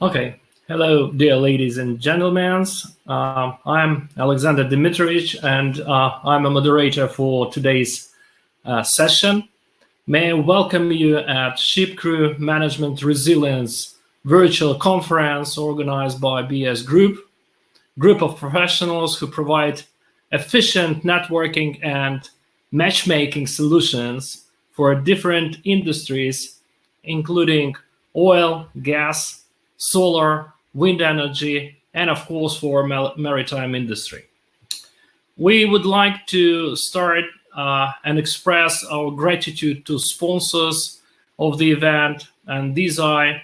Okay. Hello, dear ladies and gentlemen. I'm Alexander Dimitrevich, and I'm a moderator for today's session. May I welcome you at Ship Crew Management Resilience virtual conference organized by BS Group of professionals who provide efficient networking and matchmaking solutions for different industries, including oil, gas, solar, wind energy, and of course for maritime industry. We would like to start and express our gratitude to sponsors of the event, and these are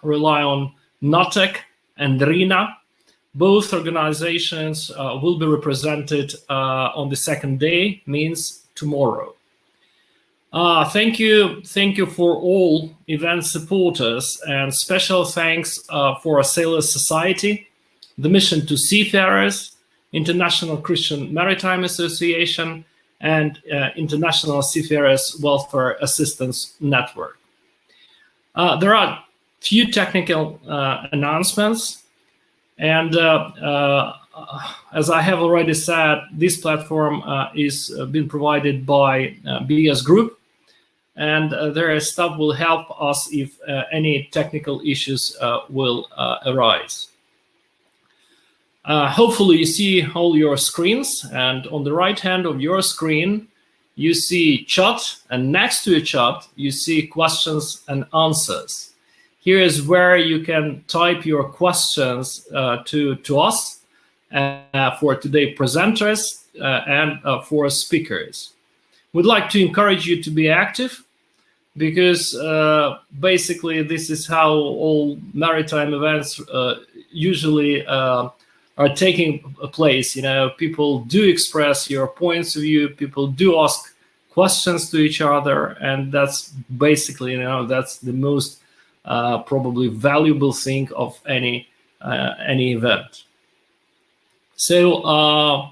rely on NOTEC and RINA. Both organizations will be represented on the second day, means tomorrow. Thank you for all event supporters, and special thanks for Sailors Society, the Mission to Seafarers, International Christian Maritime Association, and International Seafarers Welfare Assistance Network. There are few technical announcements, and as I have already said, this platform is being provided by BS Group, and their staff will help us if any technical issues will arise. Hopefully you see all your screens, and on the right hand of your screen you see chat, and next to a chat you see questions and answers. Here is where you can type your questions to us for today's presenters and for speakers. We'd like to encourage you to be active, because basically this is how all maritime events usually are taking place. You know, people do express your points of view, people do ask questions to each other, and that's basically, you know, that's the most probably valuable thing of any event. So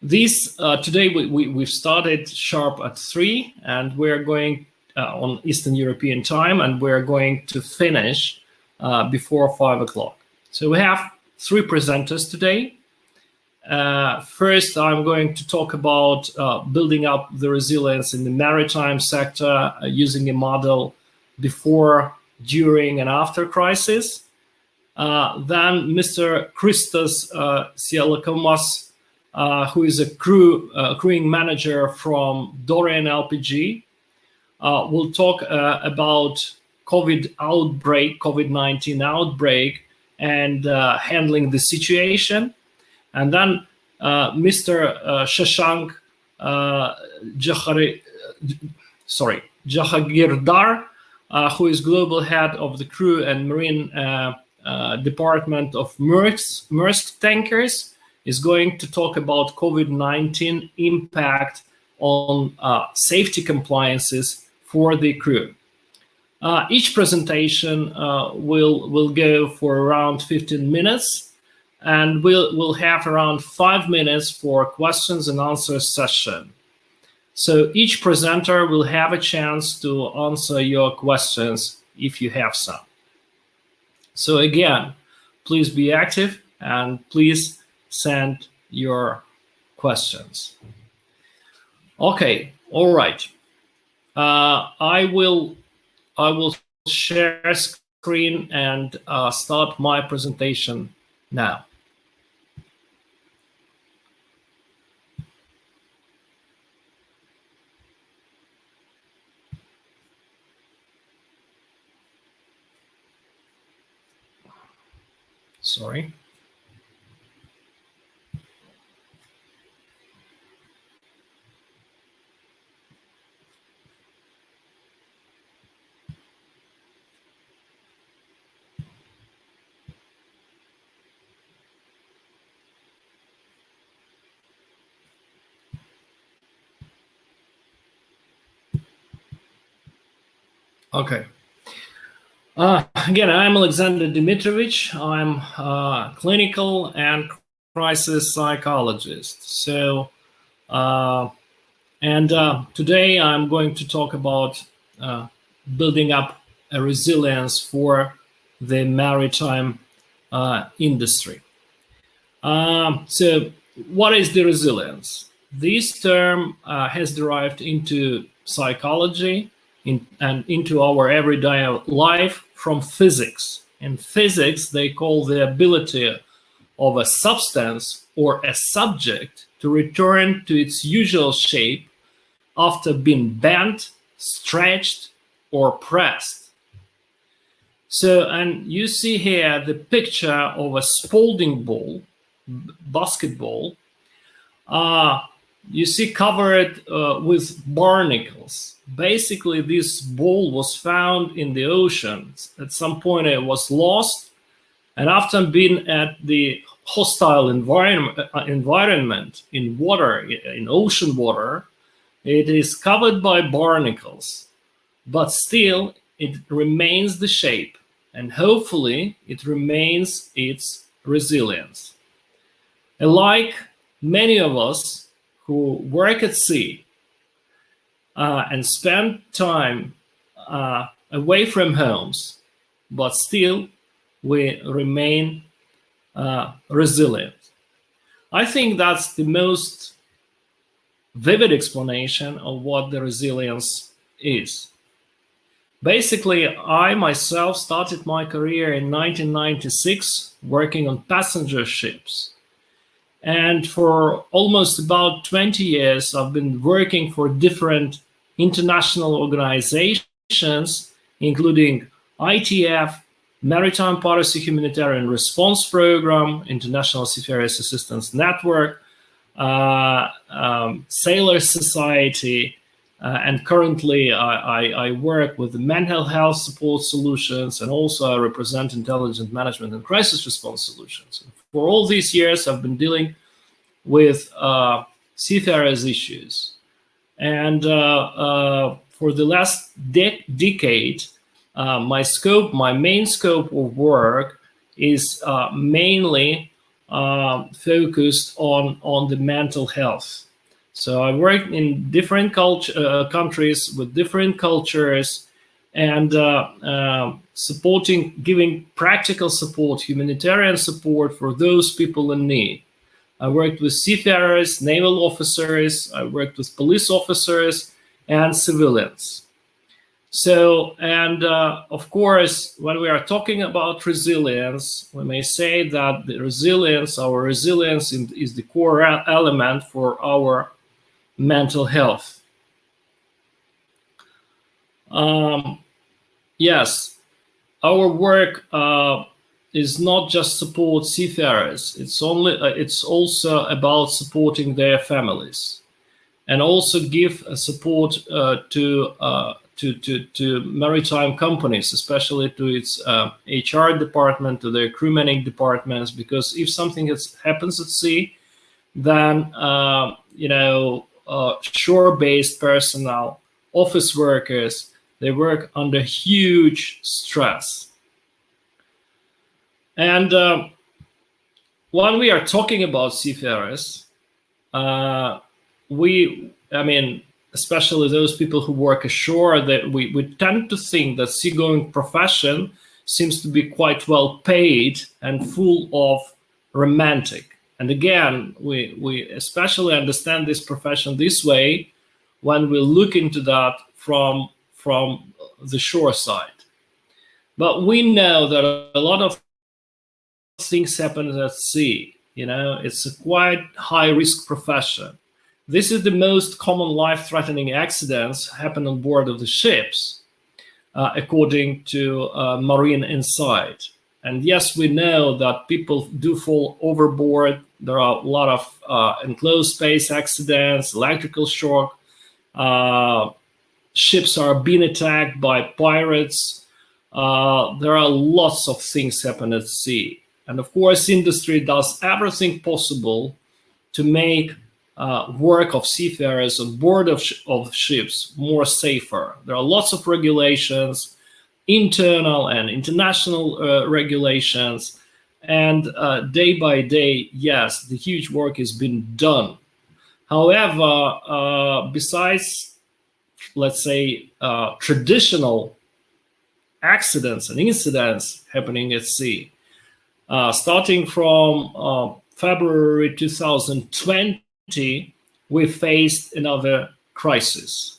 this today we've started sharp at 3, and we're going on Eastern European time, and we're going to finish before 5 o'clock. So we have 3 presenters today. First, I'm going to talk about building up the resilience in the maritime sector using a model before, during, and after crisis. Then Mr. Christos Sialakoumas, who is a crewing manager from Dorian LPG, will talk about COVID-19 outbreak and handling the situation. And then Mr. Shashank Jahagirdar, who is global head of the crew and marine department of Maersk tankers, is going to talk about COVID-19 impact on safety compliances for the crew. Each presentation will go for around 15 minutes, and we'll have around 5 minutes for questions and answers session. So each presenter will have a chance to answer your questions if you have some. So again, please be active and please send your questions. Okay, all right. I will share screen and start my presentation now. Sorry. Okay. Again, I'm Alexander Dimitrevich. I'm a clinical and crisis psychologist. So, today I'm going to talk about building up a resilience for the maritime industry. So what is the resilience? This term has derived into psychology and into our everyday life from physics. In physics, they call the ability of a substance or a subject to return to its usual shape after being bent, stretched, or pressed. So, and you see here the picture of a Spalding ball, basketball. You see covered with barnacles. Basically, this ball was found in the ocean. At some point, it was lost, and after being at the hostile environment in water, in ocean water, it is covered by barnacles, but still it remains the shape, and hopefully it remains its resilience. Alike, many of us who work at sea and spend time away from homes, but still we remain resilient. I think that's the most vivid explanation of what the resilience is. Basically, I myself started my career in 1996 working on passenger ships. And for almost about 20 years, I've been working for different international organizations, including ITF, Maritime Policy Humanitarian Response Program, International Seafarers Assistance Network, Sailor Society, and currently I work with the mental health support solutions, and also I represent intelligent management and crisis response solutions. For all these years, I've been dealing with seafarers issues. And for the last decade, my main scope of work is mainly focused on the mental health. So I work in different countries with different cultures, and giving practical support, humanitarian support for those people in need. I worked with seafarers, naval officers, I worked with police officers and civilians. So, and of course, when we are talking about resilience, we may say that our resilience is the core element for our mental health. Yes, our work is not just support seafarers. It's also about supporting their families, and also give support to maritime companies, especially to its HR department, to their crew manning departments, because if something happens at sea, then shore-based personnel, office workers, they work under huge stress. And when we are talking about seafarers, especially those people who work ashore, that we tend to think that seagoing profession seems to be quite well paid and full of romantic. And again, we especially understand this profession this way when we look into that from the shore side. But we know that a lot of things happen at sea. It's a quite high-risk profession. This is the most common life-threatening accidents happen on board of the ships, according to Marine Insight. And yes, we know that people do fall overboard. There are a lot of enclosed space accidents, electrical shock. Ships are being attacked by pirates. There are lots of things happen at sea. And of course, industry does everything possible to make work of seafarers on board of ships more safer. There are lots of regulations, internal and international regulations, and day by day, yes, the huge work is being done. However, besides, let's say, traditional accidents and incidents happening at sea. Starting from February 2020, we faced another crisis.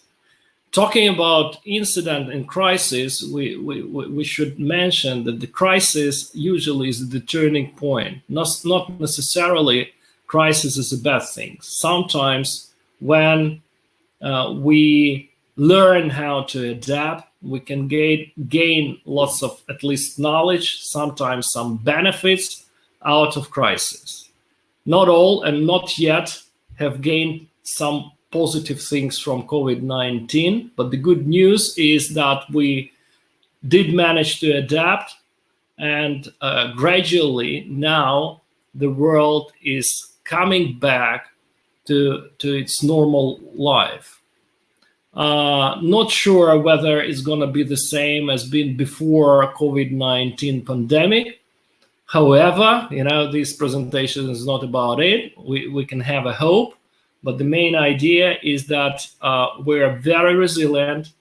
Talking about incident and crisis, we should mention that the crisis usually is the turning point. Not necessarily crisis is a bad thing. Sometimes when we learn how to adapt, we can gain lots of at least knowledge, sometimes some benefits out of crisis. Not all and not yet have gained some positive things from COVID-19, but the good news is that we did manage to adapt, and gradually now the world is coming back to its normal life. Not sure whether it's going to be the same as been before COVID-19 pandemic. However, this presentation is not about it. We can have a hope, but the main idea is that we're very resilient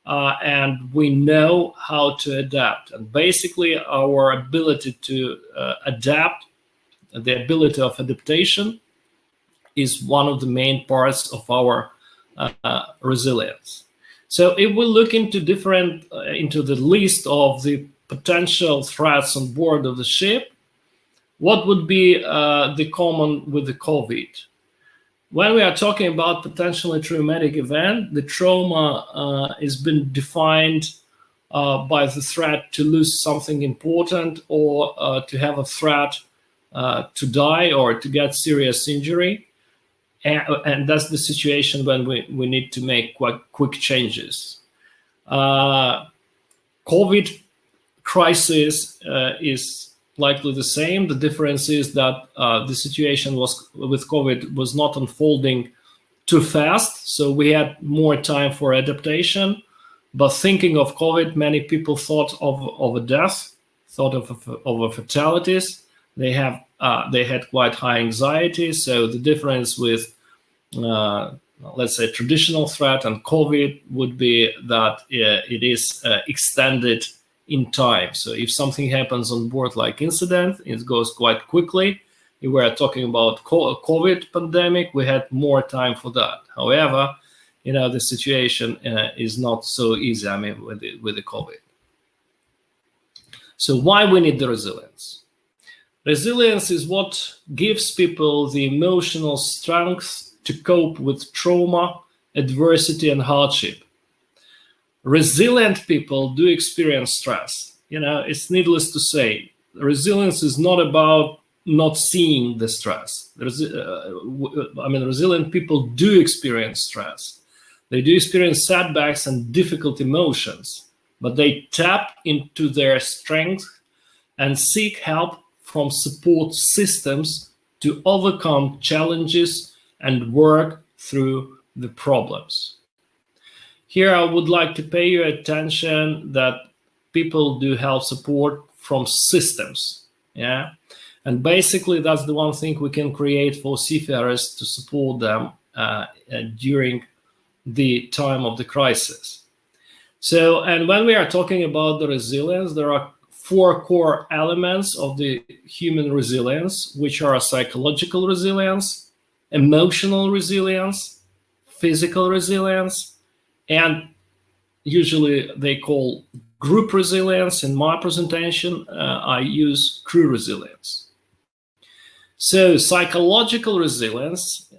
and we know how to adapt. And basically our ability to adapt, the ability of adaptation, is one of the main parts of our resilience. So if we look into into the list of the potential threats on board of the ship, what would be the common with the COVID? When we are talking about potentially traumatic event, the trauma has been defined by the threat to lose something important, or to have a threat to die or to get serious injury. And that's the situation when we need to make quite quick changes. COVID crisis is likely the same. The difference is that the situation with COVID was not unfolding too fast, so we had more time for adaptation. But thinking of COVID, many people thought of a death, thought of fatalities. They had quite high anxiety. So the difference with let's say traditional threat and COVID would be that it is extended in time. So if something happens on board like incident, it goes quite quickly. If we're talking about COVID pandemic, we had more time for that. However, the situation is not so easy, with the COVID. So why we need the resilience? Resilience is what gives people the emotional strength to cope with trauma, adversity, and hardship. Resilient people do experience stress. It's needless to say, resilience is not about not seeing the stress. Resilient people do experience stress. They do experience setbacks and difficult emotions, but they tap into their strength and seek help from support systems to overcome challenges and work through the problems. Here I would like to pay your attention that people do help support from systems. And basically that's the one thing we can create for seafarers to support them during the time of the crisis. So, and when we are talking about the resilience, there are 4 core elements of the human resilience, which are psychological resilience, emotional resilience, physical resilience, and usually they call group resilience. In my presentation, I use crew resilience. So psychological resilience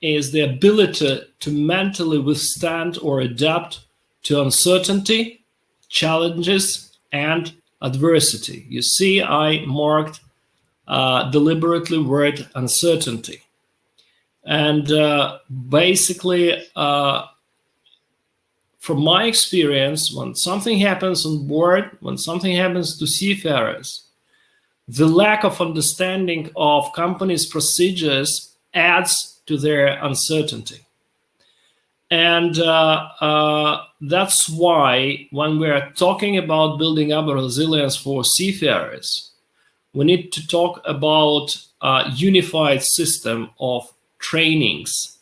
is the ability to mentally withstand or adapt to uncertainty, challenges, and adversity. You see, I marked deliberately word uncertainty. And basically, from my experience, when something happens on board, when something happens to seafarers, the lack of understanding of companies' procedures adds to their uncertainty. And that's why when we're talking about building up a resilience for seafarers, we need to talk about a unified system of trainings,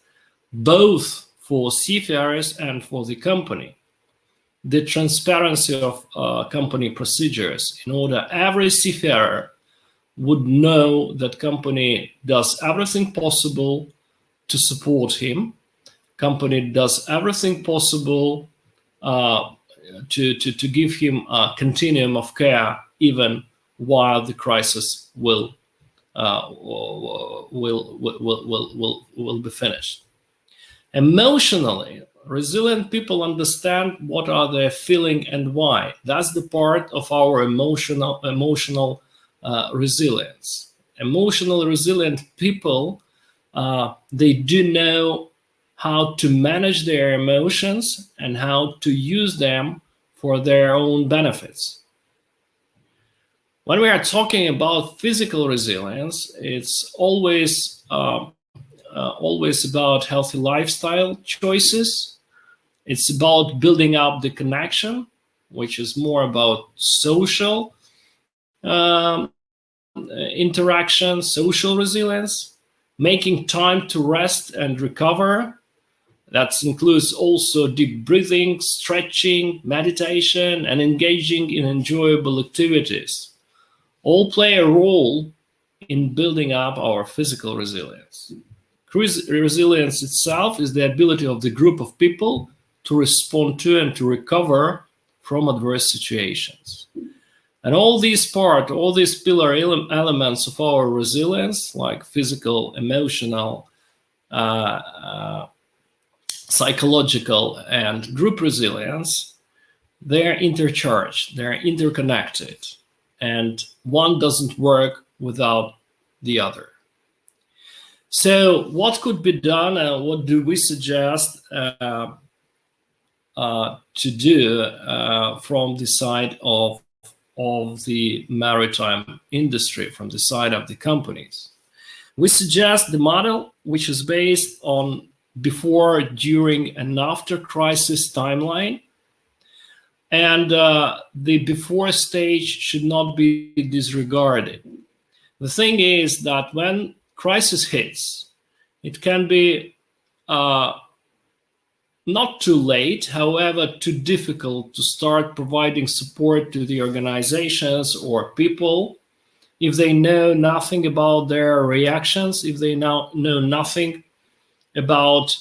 both for seafarers and for the company. the transparency of company procedures in order every seafarer would know that company does everything possible to support him. Company does everything possible to give him a continuum of care even while the crisis will be finished. Emotionally resilient people understand what are they feeling and why. That's the part of our emotional resilience. Emotionally resilient people, they do know how to manage their emotions and how to use them for their own benefits. When we are talking about physical resilience, it's always about healthy lifestyle choices. It's about building up the connection, which is more about social interaction, social resilience, making time to rest and recover. That includes also deep breathing, stretching, meditation, and engaging in enjoyable activities. All play a role in building up our physical resilience. Resilience itself is the ability of the group of people to respond to and to recover from adverse situations. And all these pillar elements of our resilience, like physical, emotional, psychological, and group resilience, they're intercharged, they're interconnected, and one doesn't work without the other. So what could be done and what do we suggest to do from the side of the maritime industry, from the side of the companies? We suggest the model which is based on before, during, and after crisis timeline. And the before stage should not be disregarded. The thing is that when crisis hits, it can be not too late, however, too difficult to start providing support to the organizations or people if they know nothing about their reactions, if they now know nothing about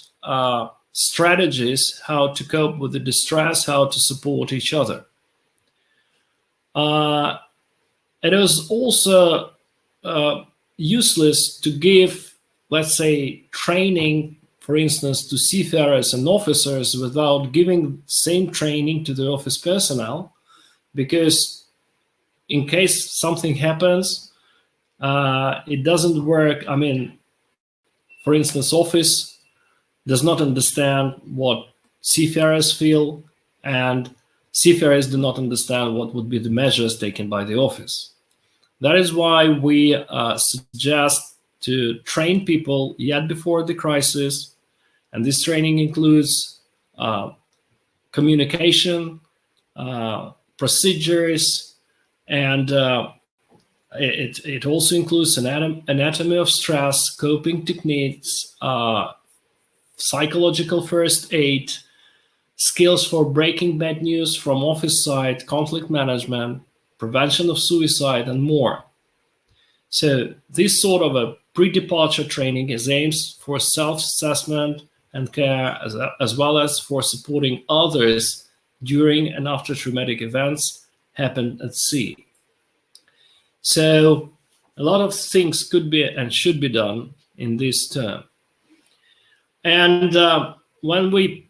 strategies, how to cope with the distress, how to support each other. It is also useless to give, let's say, training, for instance, to seafarers and officers without giving same training to the office personnel, because in case something happens, it doesn't work. I mean, for instance, office does not understand what seafarers feel, and seafarers do not understand what would be the measures taken by the office. That is why we suggest to train people yet before the crisis, and this training includes communication, procedures, and it also includes anatomy of stress, coping techniques, psychological first aid, skills for breaking bad news from office side, conflict management, prevention of suicide, and more. So this sort of a pre-departure training is aims for self-assessment and care, as well as for supporting others during and after traumatic events happen at sea. So a lot of things could be and should be done in this term. And when we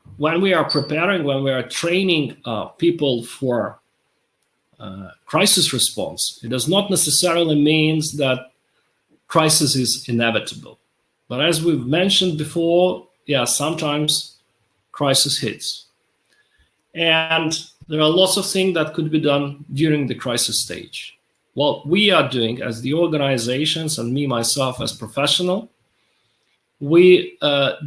are preparing, when we are training people for crisis response, it does not necessarily mean that crisis is inevitable. But as we've mentioned before, yeah, sometimes crisis hits. And there are lots of things that could be done during the crisis stage. What we are doing as the organizations, and me, myself, as professional, we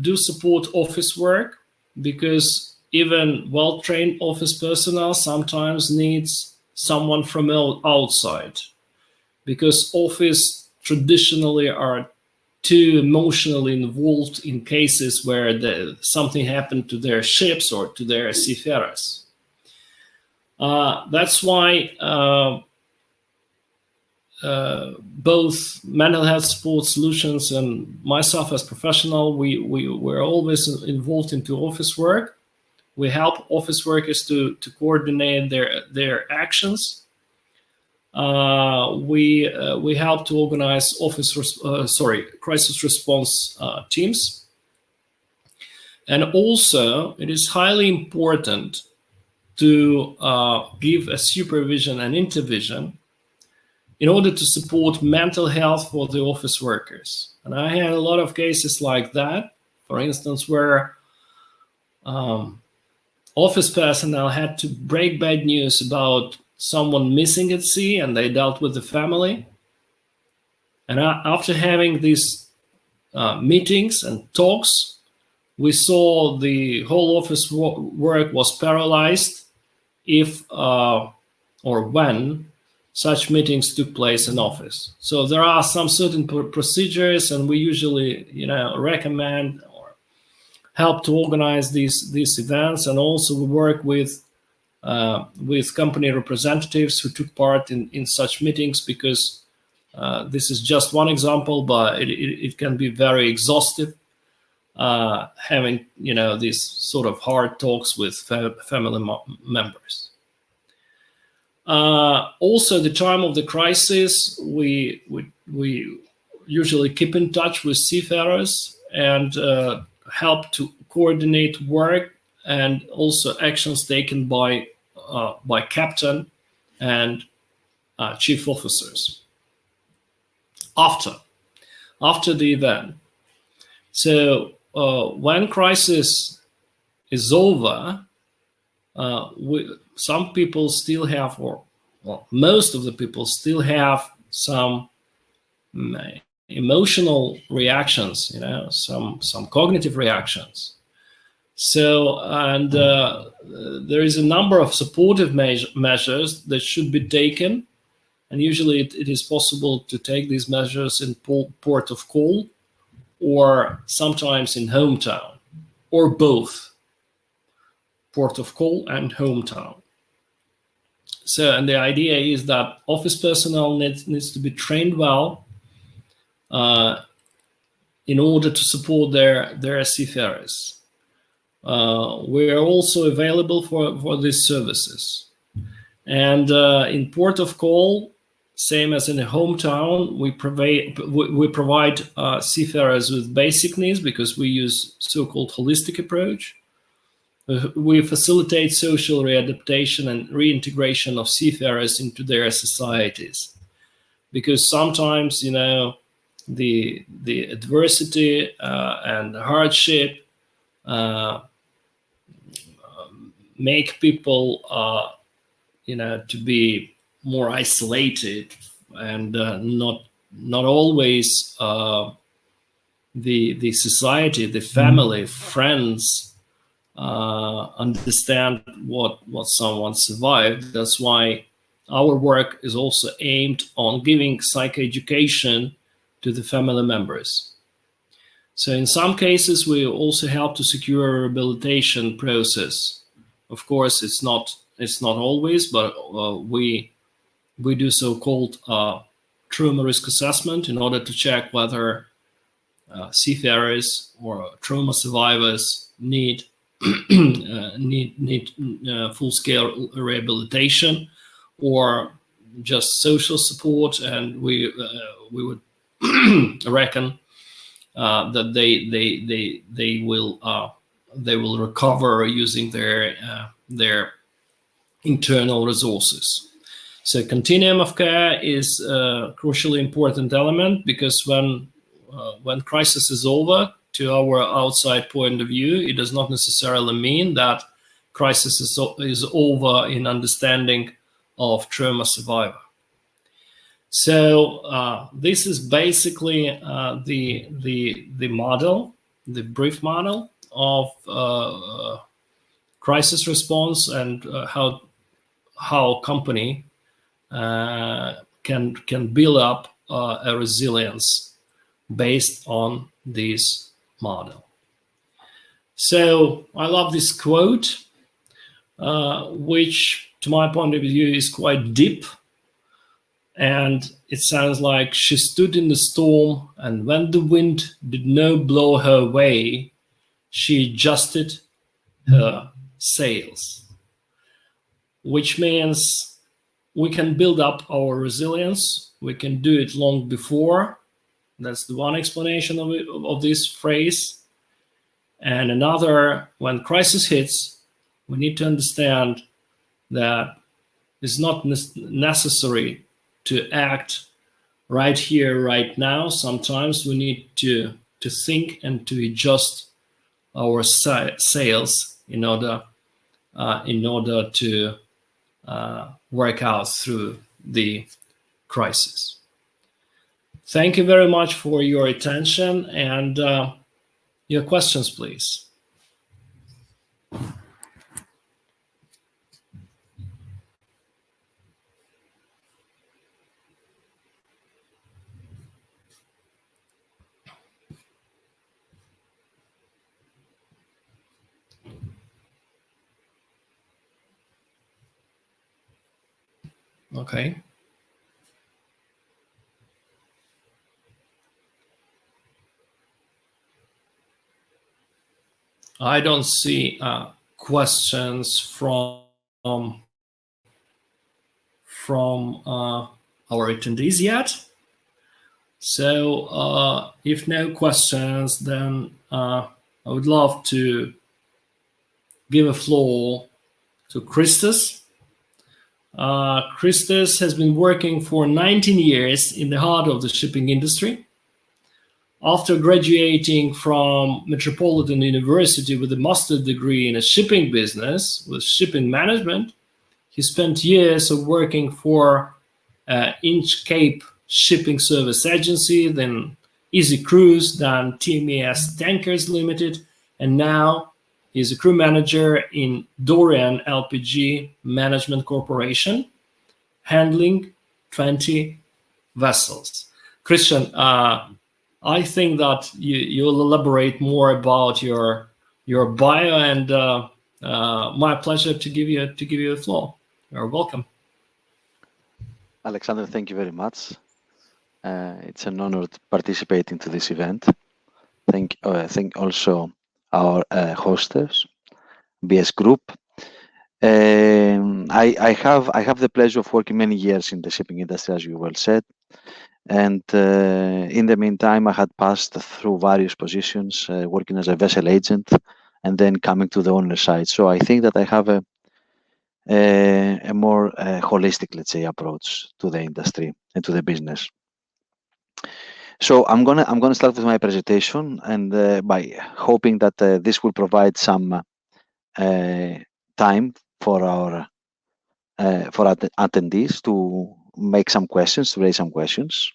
do support office work, because even well-trained office personnel sometimes needs someone from outside, because office traditionally are too emotionally involved in cases where something happened to their ships or to their seafarers. That's why both mental health support solutions and myself as professional, we're always involved into office work. We help office workers to coordinate their actions. We help to organize crisis response teams. And also, it is highly important to give a supervision and intervention in order to support mental health for the office workers. And I had a lot of cases like that, for instance, where office personnel had to break bad news about someone missing at sea, and they dealt with the family. And after having these meetings and talks, we saw the whole office work was paralyzed if or when such meetings took place in office. So there are some certain procedures, and we usually, recommend or help to organize these events. And also we work with company representatives who took part in such meetings, because this is just one example, but it can be very exhaustive, having these sort of hard talks with family members. Also, the time of the crisis, we usually keep in touch with seafarers and help to coordinate work and also actions taken by captain and chief officers after the event. So when crisis is over, some people still have, most of the people still have some emotional reactions, some cognitive reactions. So, and there is a number of supportive measures that should be taken. And usually it is possible to take these measures in port of call, or sometimes in hometown, or both, port of call and hometown. So, and the idea is that office personnel needs to be trained well in order to support their seafarers. We are also available for these services. And in port of call, same as in a hometown, we provide seafarers with basic needs, because we use so-called holistic approach. We facilitate social readaptation and reintegration of seafarers into their societies, because sometimes the adversity and hardship make people to be more isolated, and not always the society, the family, friends understand what someone survived. That's why our work is also aimed on giving psychoeducation to the family members. So in some cases, we also help to secure a rehabilitation process. Of course, it's not always, but we do so-called trauma risk assessment in order to check whether seafarers or trauma survivors need full-scale rehabilitation or just social support, and we would reckon that they will recover using their internal resources. So continuum of care is a crucially important element, because when crisis is over, to our outside point of view, it does not necessarily mean that crisis is over in understanding of trauma survivor. So this is basically the model, the brief model of crisis response, and how company can build up a resilience based on this model. So I love this quote, which to my point of view, is quite deep. And it sounds like she stood in the storm, and when the wind did not blow her way, she adjusted her sails, which means we can build up our resilience. We can do it long before. That's the one explanation of this phrase. And another, when crisis hits, we need to understand that it's not necessary to act right here, right now. Sometimes we need to think and to adjust our sails in order to work out through the crisis. Thank you very much for your attention, and your questions, please. Okay. I don't see questions from our attendees yet. So if no questions, then I would love to give a floor to Christus. Christus has been working for 19 years in the heart of the shipping industry. After graduating from Metropolitan University with a master's degree in a shipping business with shipping management, he spent years of working for Inch Cape Shipping Service Agency, then Easy Cruise, then TMES Tankers Limited, and now he's a crew manager in Dorian LPG Management Corporation, handling 20 vessels. Christian, I think that you'll elaborate more about your bio, and my pleasure to give you the floor. You're welcome. Alexander, thank you very much. It's an honor to participate into this event. Thank also our hostess, BS Group. I have the pleasure of working many years in the shipping industry, as you well said. And in the meantime, I had passed through various positions, working as a vessel agent, and then coming to the owner side. So I think that I have a more holistic, let's say, approach to the industry and to the business. So I'm gonna start with my presentation, and by hoping that this will provide some time for our attendees to make some questions, to raise some questions.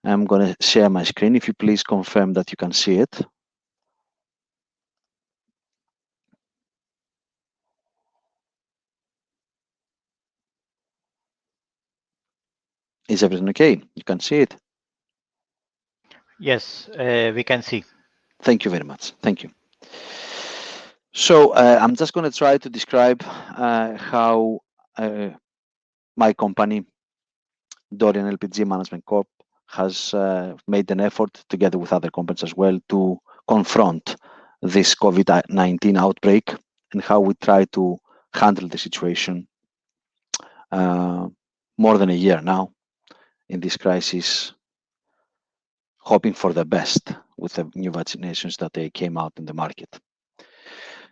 I'm going to share my screen. If you please confirm that you can see it. Is everything okay? You can see it? Yes, we can see. Thank you very much. Thank you. So I'm just going to try to describe how my company, Dorian LPG Management Corp, has made an effort together with other companies as well to confront this COVID-19 outbreak, and how we try to handle the situation more than a year now in this crisis, hoping for the best with the new vaccinations that they came out in the market.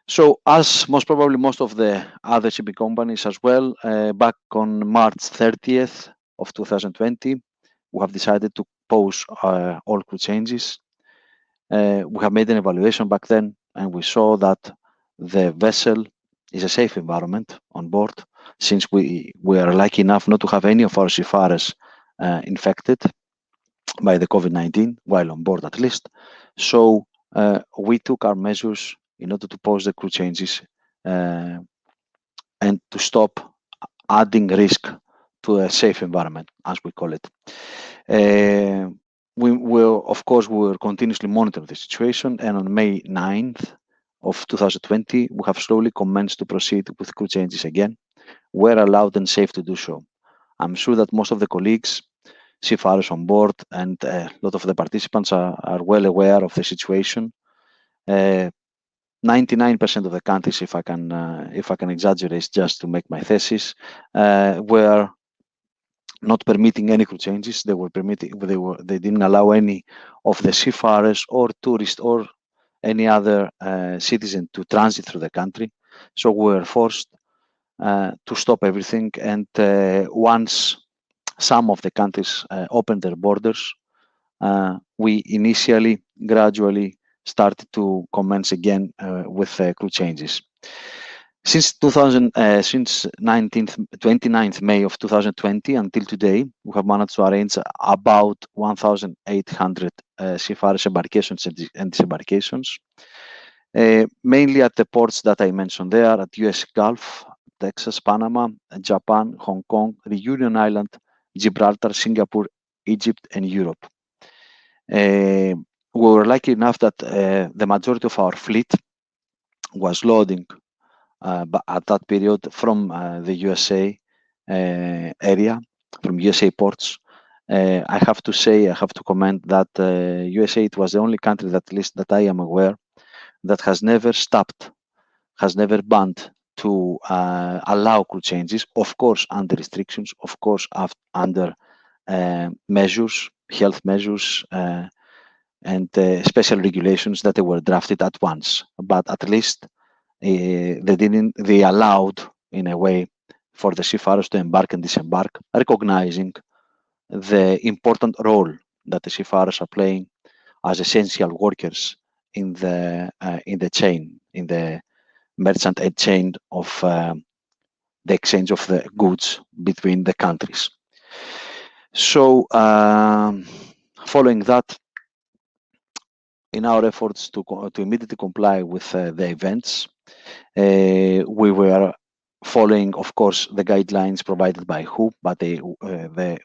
So as most probably most of the other shipping companies as well, back on March 30th of 2020, we have decided to pause all crew changes. We have made an evaluation back then, and we saw that the vessel is a safe environment on board, since we are lucky enough not to have any of our seafarers infected by the COVID-19, while on board at least. So we took our measures in order to pause the crew changes and to stop adding risk to a safe environment, as we call it. We will continuously monitor the situation, and on May 9th of 2020, we have slowly commenced to proceed with crew changes again. were allowed and safe to do so. I'm sure that most of the colleagues, seafarers on board, and a lot of the participants are well aware of the situation. 99% of the countries, if I can exaggerate just to make my thesis, were not permitting any crew changes. They didn't allow any of the seafarers or tourists or any other citizen to transit through the country. So we were forced to stop everything. And once some of the countries opened their borders, we initially, gradually started to commence again with crew changes. Since 29th May of 2020 until today, we have managed to arrange about 1,800 seafarers embarkations and disembarkations, mainly at the ports that I mentioned there, at US Gulf, Texas, Panama, Japan, Hong Kong, Reunion Island, Gibraltar, Singapore, Egypt, and Europe. We were lucky enough that the majority of our fleet was loading at that period from the USA area, from USA ports. I have to comment that USA, it was the only country that, at least that I am aware, that has never stopped, has never banned to allow crew changes, of course under restrictions, of course under measures, health measures, and special regulations that they were drafted at once. But at least they allowed, in a way, for the seafarers to embark and disembark, recognizing the important role that the seafarers are playing as essential workers in the chain, in the merchant aid chain of the exchange of the goods between the countries. So, following that, in our efforts to immediately comply with the events, we were following, of course, the guidelines provided by WHO, by the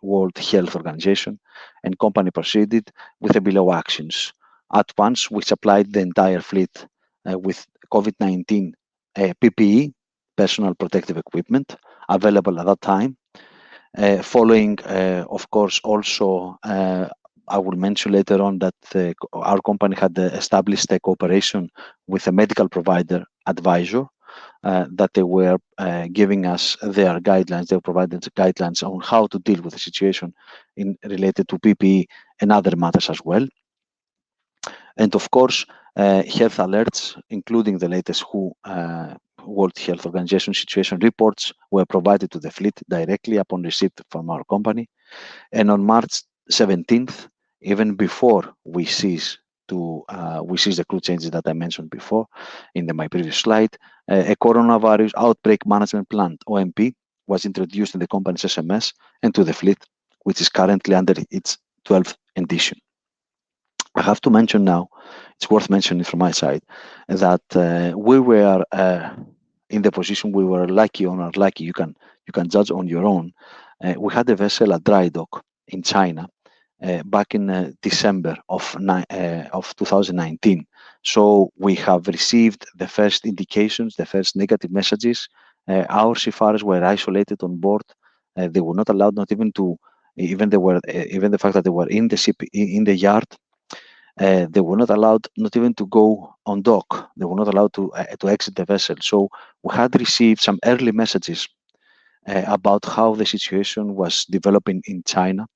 World Health Organization, and company proceeded with the below actions. At once, we supplied the entire fleet with COVID-19 PPE, personal protective equipment, available at that time. Following, of course, also, I will mention later on that our company had established a cooperation with a medical provider advisor, that they were giving us their guidelines. They provided guidelines on how to deal with the situation related to PPE and other matters as well. And of course, health alerts, including the latest WHO World Health Organization situation reports, were provided to the fleet directly upon receipt from our company. And on March 17th, even before we cease the crew changes that I mentioned before in my previous slide, a coronavirus outbreak management plan, OMP, was introduced in the company's SMS and to the fleet, which is currently under its 12th edition. I have to mention now, it's worth mentioning from my side, that we were in the position we were lucky or not lucky, you can judge on your own. We had a vessel at dry dock in China back in December of 2019. So we have received the first indications, the first negative messages. Our seafarers were isolated on board. They were not allowed, not even to, even the fact that they were in the ship, in the yard. They were not allowed, not even to go on dock. They were not allowed to exit the vessel. So we had received some early messages about how the situation was developing in China.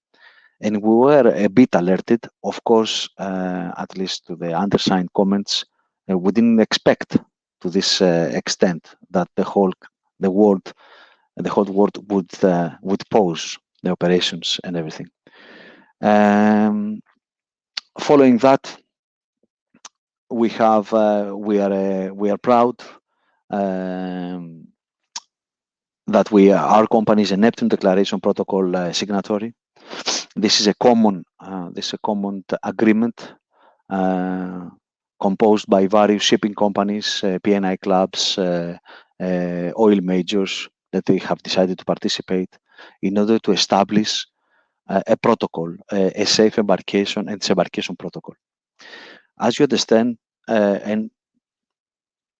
And we were a bit alerted, of course, at least to the undersigned comments. We didn't expect to this extent that the whole world would pause the operations and everything. Following that, we are proud that our company is a Neptune Declaration Protocol signatory. This is a common agreement composed by various shipping companies, P&I clubs, oil majors that they have decided to participate in order to establish a protocol, a safe embarkation and disembarkation protocol. As you understand, and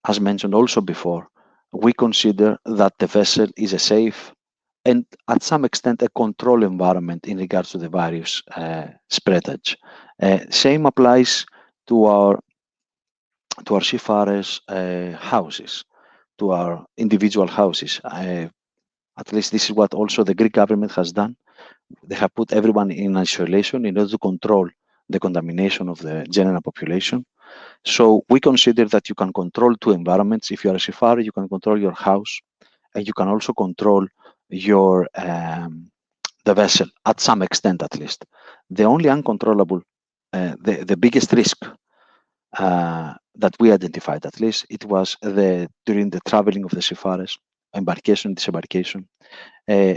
as mentioned also before, we consider that the vessel is a safe and at some extent a control environment in regards to the various spreadage. Same applies to our seafarers' houses, to our individual houses. At least this is what also the Greek government has done. They have put everyone in isolation in order to control the contamination of the general population. So we consider that you can control two environments. If you are a seafarer, you can control your house, and you can also control your the vessel at some extent, at least. The only uncontrollable, the biggest risk that we identified, at least, it was during the traveling of the seafarers, embarkation, disembarkation,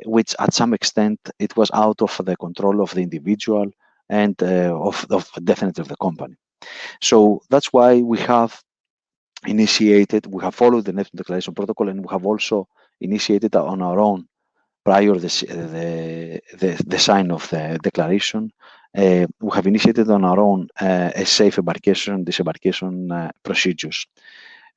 which at some extent it was out of the control of the individual and of definitely of the company. So that's why we have followed the Neptune Declaration Protocol, and we have also initiated on our own prior the sign of the declaration. We have initiated on our own a safe embarkation, disembarkation procedures.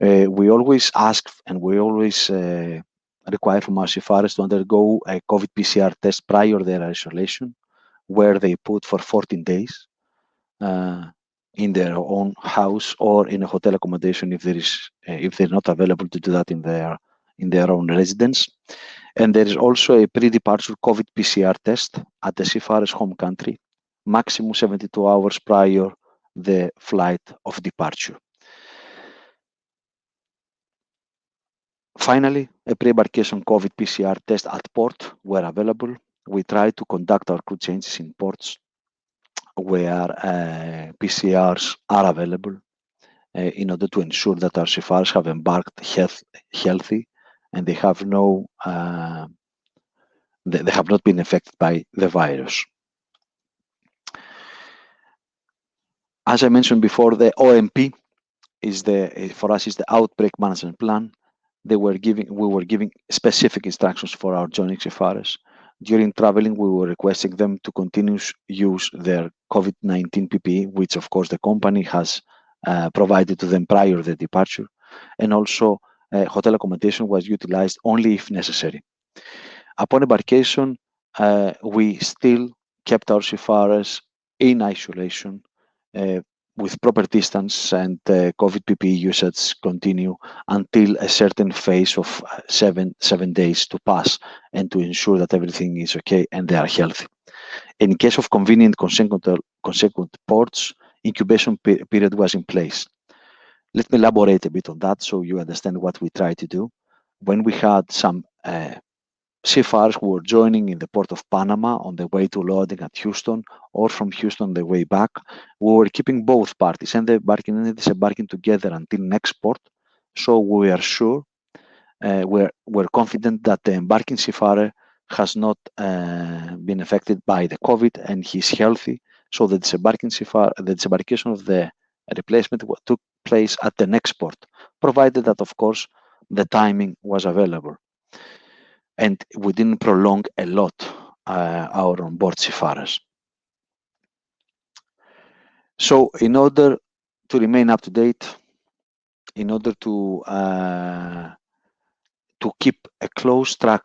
We always ask and we always require from our seafarers to undergo a COVID PCR test prior their isolation, where they put for 14 days in their own house or in a hotel accommodation if they're not available to do that in their own residence. And there is also a pre-departure COVID PCR test at the seafarer's home country, maximum 72 hours prior the flight of departure. Finally, a pre-embarkation COVID PCR test at port where available. We try to conduct our crew changes in ports where PCRs are available in order to ensure that our seafarers have embarked healthy and they have they have not been affected by the virus. As I mentioned before, the OMP for us is the Outbreak Management Plan. We were giving specific instructions for our joining seafarers. During traveling, we were requesting them to continue use their COVID-19 PPE, which of course the company has provided to them prior to the departure, and also hotel accommodation was utilized only if necessary. Upon embarkation, we still kept our seafarers in isolation with proper distance, and COVID PPE usage continue until a certain phase of seven days to pass and to ensure that everything is okay and they are healthy. In case of convenient consequent ports, incubation period was in place. Let me elaborate a bit on that so you understand what we try to do. When we had some seafarers who were joining in the port of Panama on the way to loading at Houston, or from Houston on the way back, we were keeping both parties and embarking and disembarking together until next port. So we are sure, we're confident that the embarking seafarer has not been affected by the COVID and he's healthy. So the disembarkation of the replacement took place at the next port, provided that, of course, the timing was available. And we didn't prolong a lot our onboard seafarers. So in order to remain up to date, in order to keep a close track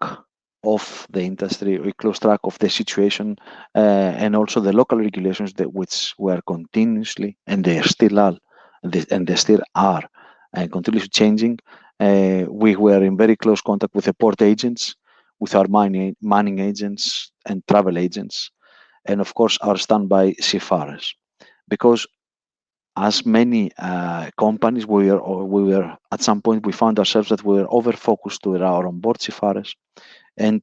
of the industry, a close track of the situation, and also the local regulations which were continuously, and they still are, continuously changing, we were in very close contact with the port agents, with our mining agents and travel agents, and of course our standby seafarers, because as many companies, we were at some point we found ourselves that we were over focused to our onboard seafarers, and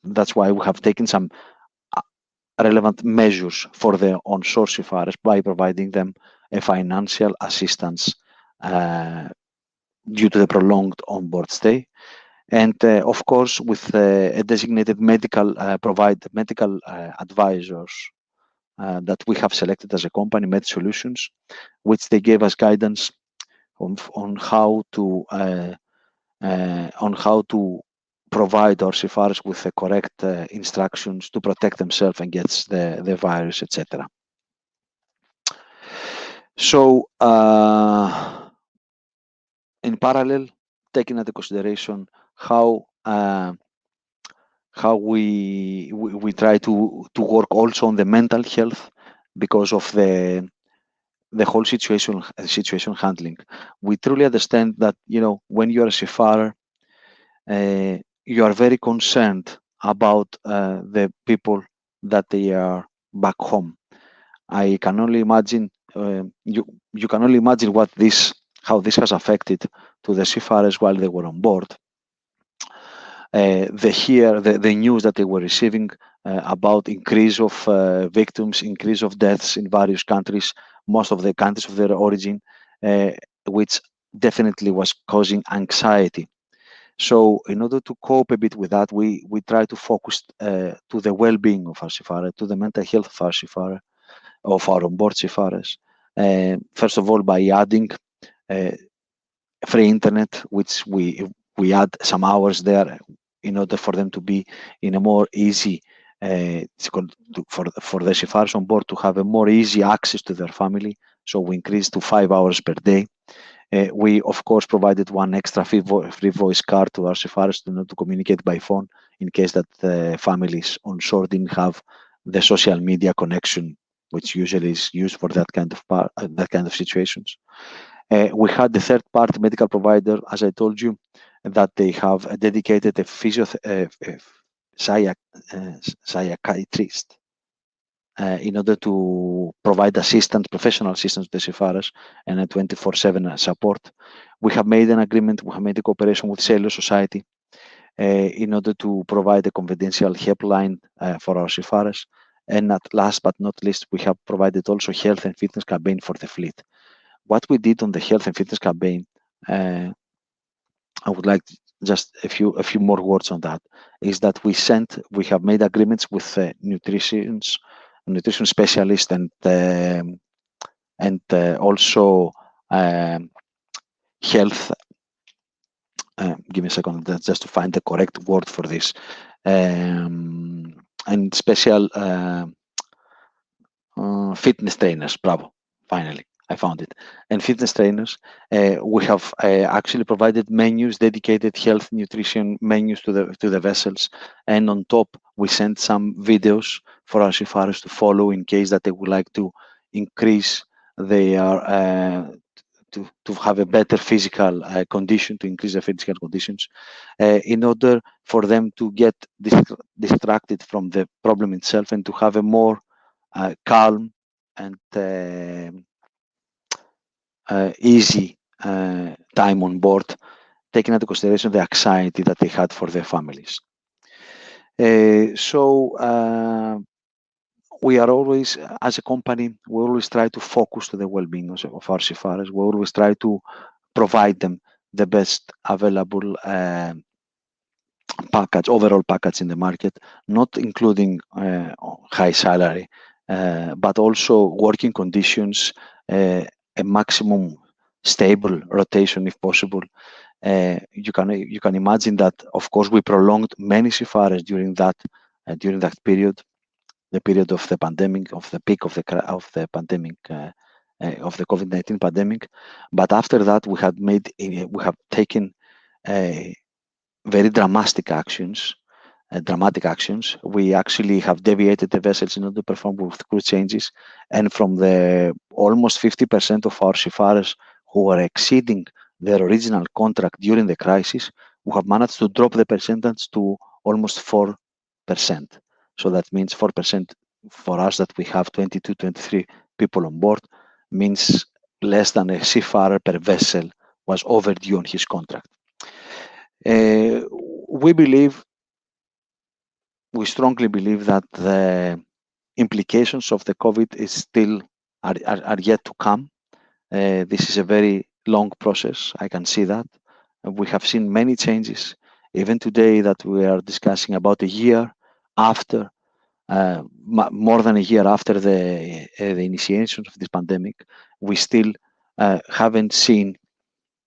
that's why we have taken some relevant measures for the onshore seafarers by providing them a financial assistance due to the prolonged onboard stay. And of course, with a designated medical advisors that we have selected as a company, Med Solutions, which they gave us guidance on how to provide our seafarers with the correct instructions to protect themselves against the virus, etc. So in parallel, taking into consideration how we try to work also on the mental health because of the whole situation handling. We truly understand that, you know, when you are a seafarer, you are very concerned about the people that they are back home. I can only imagine you can only imagine how this has affected to the seafarers while they were on board. The news that they were receiving about increase of victims, increase of deaths in various countries, most of the countries of their origin, which definitely was causing anxiety. So in order to cope a bit with that, we try to focus to the well-being of our seafarer, to the mental health of our seafarer, of our onboard seafarers. First of all, by adding free internet, which we add some hours there in order for them to be in a more easy for the seafarers on board to have a more easy access to their family. So we increased to 5 hours per day. We of course provided one extra free voice card to our seafarers to communicate by phone in case that the families on shore didn't have the social media connection, which usually is used for that kind of situations. We had the third-party medical provider, as I told you, that they have a dedicated psychiatrist in order to provide professional assistance to the seafarers and a 24/7 support. We have made an agreement, we have made a cooperation with Sailor Society in order to provide a confidential helpline for our seafarers. And at last but not least, we have provided also health and fitness campaign for the fleet. What we did on the health and fitness campaign, I would like just a few more words on that, is that we have made agreements with nutrition specialists and also health. Give me a second just to find the correct word for this. And special fitness trainers. Bravo! Finally, I found it. And fitness trainers. We have actually provided menus, dedicated health nutrition menus to the vessels, and on top we sent some videos for our seafarers to follow in case that they would like to increase their to have a better physical condition, to increase their physical conditions, in order for them to get distracted from the problem itself and to have a more calm and easy time on board, taking into consideration the anxiety that they had for their families. We are always, as a company, we always try to focus to the well-being of our seafarers. We always try to provide them the best available overall package in the market, not including high salary, but also working conditions, a maximum stable rotation if possible. You can imagine that, of course, we prolonged many seafarers during that period, the period of the pandemic, of the peak of the pandemic, of the COVID-19 pandemic. But after that, we have taken very dramatic actions. We actually have deviated the vessels in order to perform with crew changes, and from the almost 50% of our seafarers who were exceeding their original contract during the crisis, we have managed to drop the percentage to almost 4%. So that means 4% for us, that we have 22, 23 people on board, means less than a seafarer per vessel was overdue on his contract. We strongly believe that the implications of the COVID are yet to come. This is a very long process. I can see that. We have seen many changes. Even today that we are discussing about a year after, more than a year after the initiation of this pandemic, we still haven't seen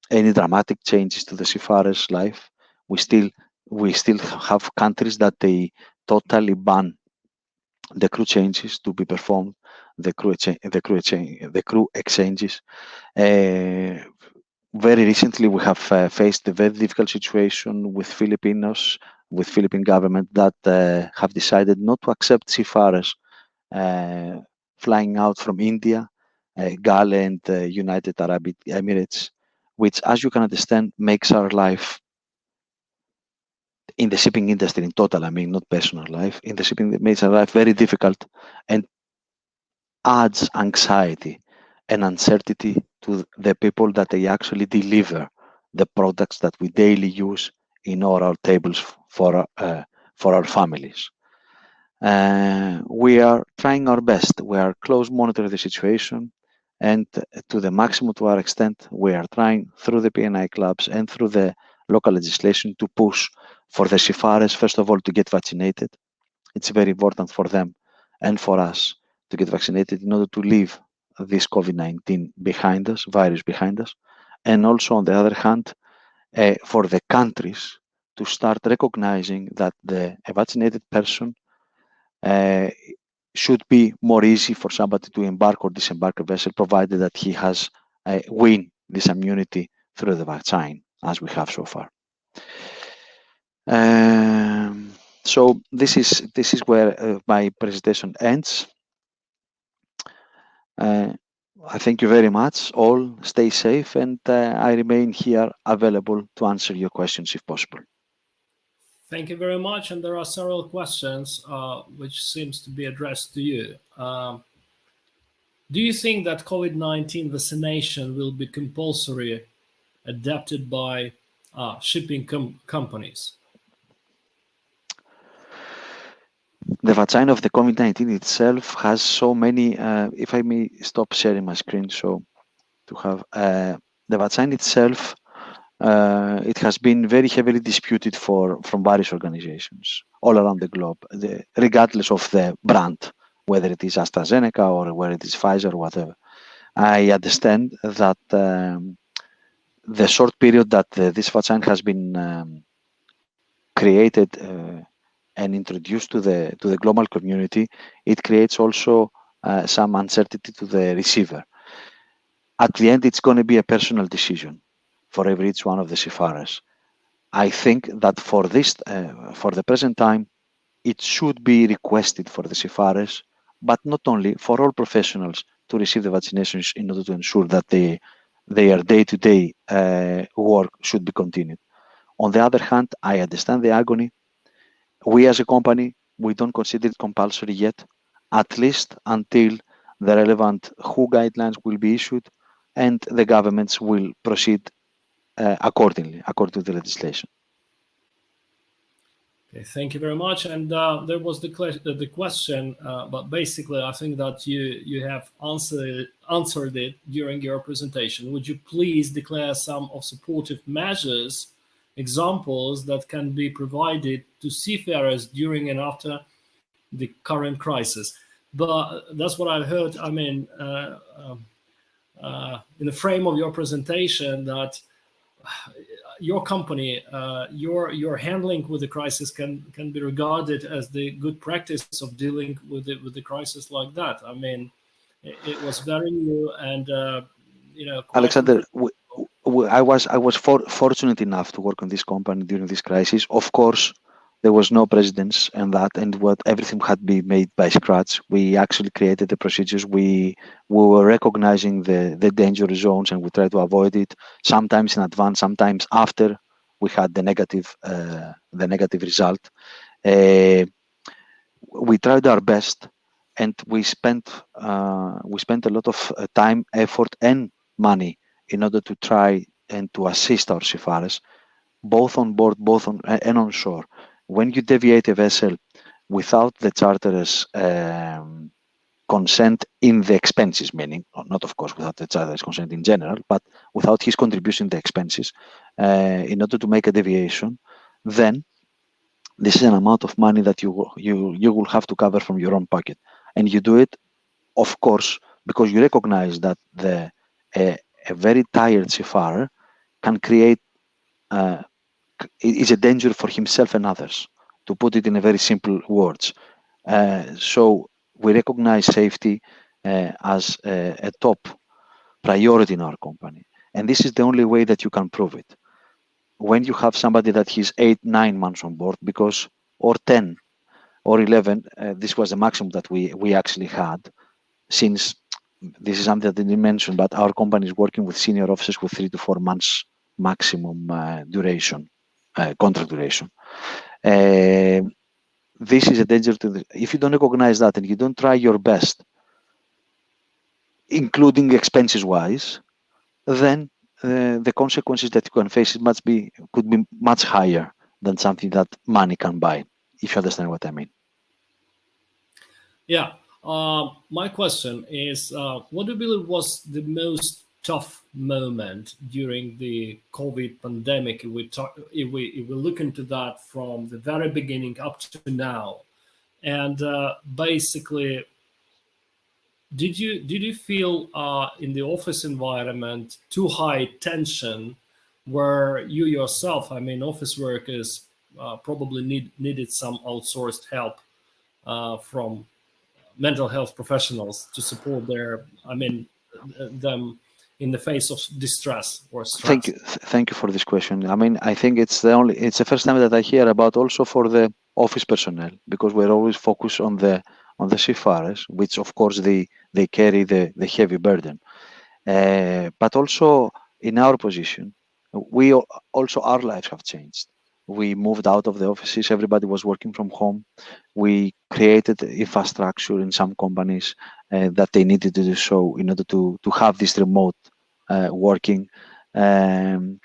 any dramatic changes to the seafarers' life. We still have countries that they totally ban the crew changes to be performed, the crew exchanges. very recently, we have faced a very difficult situation with Filipinos, with Philippine government that have decided not to accept seafarers flying out from India, Gulf, and United Arab Emirates, which, as you can understand, makes our life in the shipping industry in total, I mean, not personal life, in the shipping, it makes our life very difficult and adds anxiety and uncertainty to the people that they actually deliver the products that we daily use in all our tables for our families. We are trying our best. We are close monitoring the situation, and to the maximum to our extent, we are trying through the P&I clubs and through the local legislation to push for the seafarers, first of all, to get vaccinated. It's very important for them and for us to get vaccinated in order to leave this COVID-19 behind us, virus behind us. And also, on the other hand, for the countries to start recognizing that a vaccinated person should be more easy for somebody to embark or disembark a vessel, provided that he has win this immunity through the vaccine, as we have so far. So this is where my presentation ends. I thank you very much. All stay safe, and I remain here available to answer your questions if possible. Thank you very much. And there are several questions which seems to be addressed to you. Do you think that COVID-19 vaccination will be compulsory adapted by shipping companies? The vaccine of the COVID-19 itself has so many, if I may stop sharing my screen, so to have the vaccine itself, it has been very heavily disputed from various organizations all around the globe, regardless of the brand, whether it is AstraZeneca or whether it is Pfizer or whatever. I understand that the short period that this vaccine has been created and introduced to the global community, it creates also some uncertainty to the receiver. At the end, it's going to be a personal decision for each one of the seafarers. I think that for the present time, it should be requested for the seafarers, but not only, for all professionals to receive the vaccinations in order to ensure that their day-to-day work should be continued. On the other hand, I understand the agony. We as a company, we don't consider it compulsory yet, at least until the relevant WHO guidelines will be issued and the governments will proceed accordingly, according to the legislation. Okay, thank you very much. And there was the question, but basically, I think that you have answered it during your presentation. Would you please declare some of supportive measures, examples that can be provided to seafarers during and after the current crisis? But that's what I heard. I mean, in the frame of your presentation, that your company, your handling with the crisis can be regarded as the good practice of dealing with the crisis like that. I mean, it was very new and Alexander, I was fortunate enough to work on this company during this crisis. Of course, there was no precedence and everything had been made by scratch. We actually created the procedures. We were recognizing the danger zones and we tried to avoid it. Sometimes in advance, sometimes after we had the negative result. We tried our best, and we spent a lot of time, effort, and money in order to try and to assist our seafarers, both on board, and on shore. When you deviate a vessel without the charterer's consent in the expenses, meaning not of course without the charterer's consent in general, but without his contribution to the expenses, in order to make a deviation, then this is an amount of money that you will have to cover from your own pocket, and you do it, of course, because you recognize that a very tired seafarer can create is a danger for himself and others, to put it in a very simple words. So we recognize safety as a top priority in our company. And this is the only way that you can prove it. When you have somebody that he's 8-9 months on board, because, or 10 or 11, this was the maximum that we actually had, since this is something that I didn't mention, but our company is working with senior officers with 3 to 4 months maximum duration, contract duration. This is a danger if you don't recognize that and you don't try your best, including expenses wise, then the consequences that you can face could be much higher than something that money can buy, if you understand what I mean. Yeah. My question is, what do you believe was the most tough moment during the COVID pandemic? If we look into that from the very beginning up to now, and basically, did you feel in the office environment too high tension, where you yourself, I mean, office workers probably needed some outsourced help from mental health professionals to support them in the face of distress or stress? Thank you for this question. I mean, I think it's the first time that I hear about also for the office personnel, because we're always focused on the seafarers, which of course they carry the heavy burden. But also in our position, our lives have changed. We moved out of the offices. Everybody was working from home. We created infrastructure in some companies that they needed to do so in order to have this remote working. And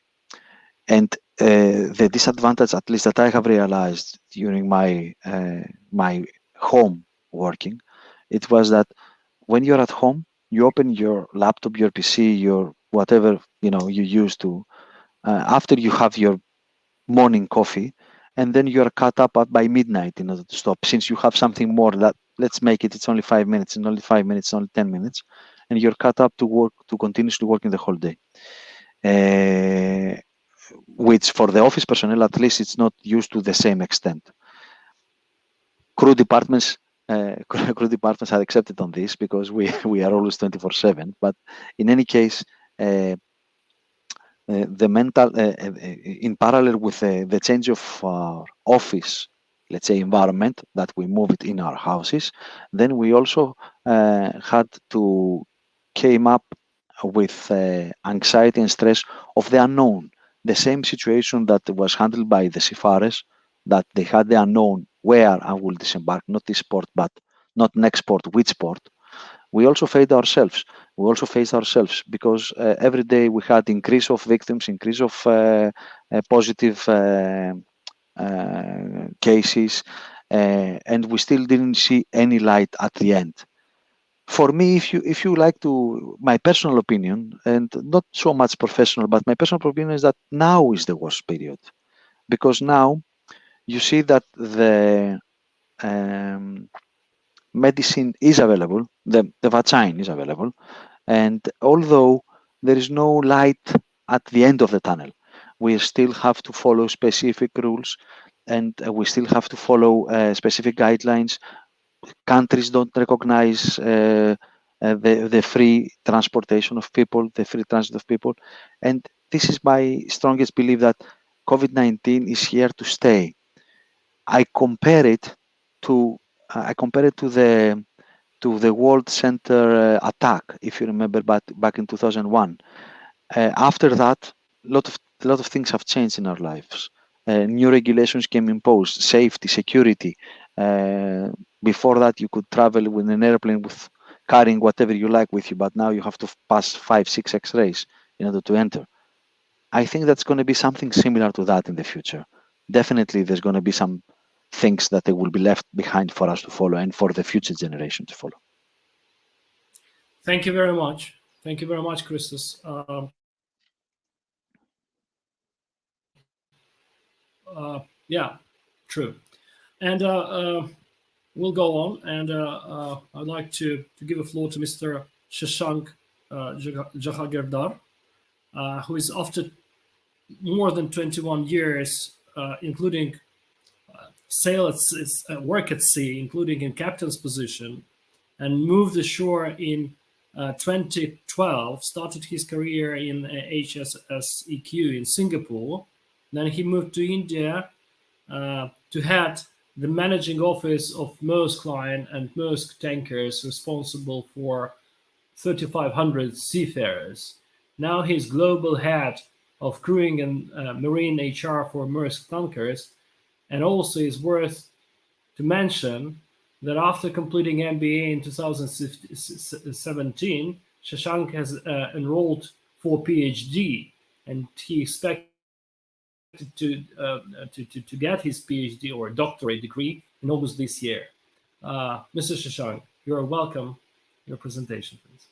the disadvantage, at least that I have realized during my home working, it was that when you're at home, you open your laptop, your PC, your whatever you use to. After you have your morning coffee, and then you're cut up by midnight in order to stop. Since you have something more that, let's make it's only 5 minutes, and only 5 minutes, only 10 minutes, and you're cut up to work, to continuously working the whole day. Which for the office personnel, at least, it's not used to the same extent. Crew departments are accepted on this because we are always 24/7. But in any case, the mental in parallel with the change of office, let's say, environment, that we move it in our houses, then we also had to came up with anxiety and stress of the unknown. The same situation that was handled by the seafarers, that they had the unknown, where I will disembark, not this port, but not next port, which port. We also faced ourselves because every day we had increase of victims, increase of positive cases, and we still didn't see any light at the end. For me, if you like to, my personal opinion, and not so much professional, but my personal opinion is that now is the worst period, because now you see that the medicine is available, the vaccine is available, and although there is no light at the end of the tunnel, we still have to follow specific rules, and we still have to follow specific guidelines. Countries don't recognize the free transportation of people, the free transit of people, and this is my strongest belief that COVID-19 is here to stay. I compare it to the World Center attack, if you remember, back in 2001. After that, a lot of things have changed in our lives. New regulations came imposed, safety, security. Before that, you could travel with an airplane with carrying whatever you like with you, but now you have to pass 5-6 X-rays in order to enter. I think that's going to be something similar to that in the future. Definitely, there's going to be some things that they will be left behind for us to follow and for the future generation to follow. Thank you very much. Thank you very much, Christus. Yeah, true. And we'll go on. And I'd like to give the floor to Mr. Shashank Jahagirdar, who is, after more than 21 years, including work at sea, including in captain's position, and moved ashore in 2012, started his career in HSS EQ in Singapore. Then he moved to India to head the managing office of Maersk Line and Maersk Tankers, responsible for 3,500 seafarers. Now he's global head of crewing and marine HR for Maersk Tankers, and also is worth to mention that after completing MBA in 2017, Shashank has enrolled for PhD, and he expected to get his PhD or doctorate degree in August this year. Mr. Shashank, you are welcome. Your presentation, please.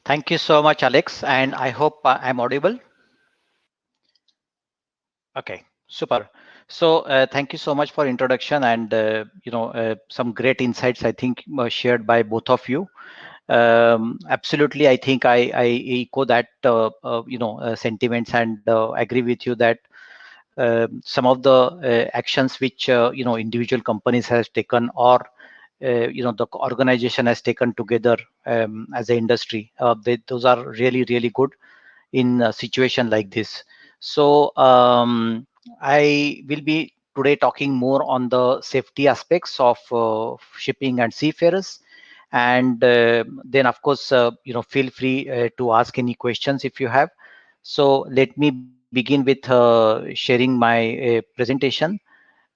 Thank you so much, Alex, and I hope I'm audible. Okay, super. So thank you so much for introduction and some great insights I think shared by both of you. Absolutely, I think I echo that sentiments and agree with you that some of the actions which individual companies has taken or the organization has taken together as an industry, those are really good in a situation like this. So I will be today talking more on the safety aspects of shipping and seafarers, and then of course feel free to ask any questions if you have. So let me begin with sharing my presentation.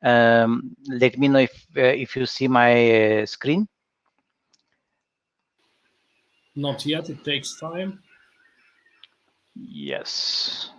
Let me know if you see my screen. Not yet, it takes time. Yes.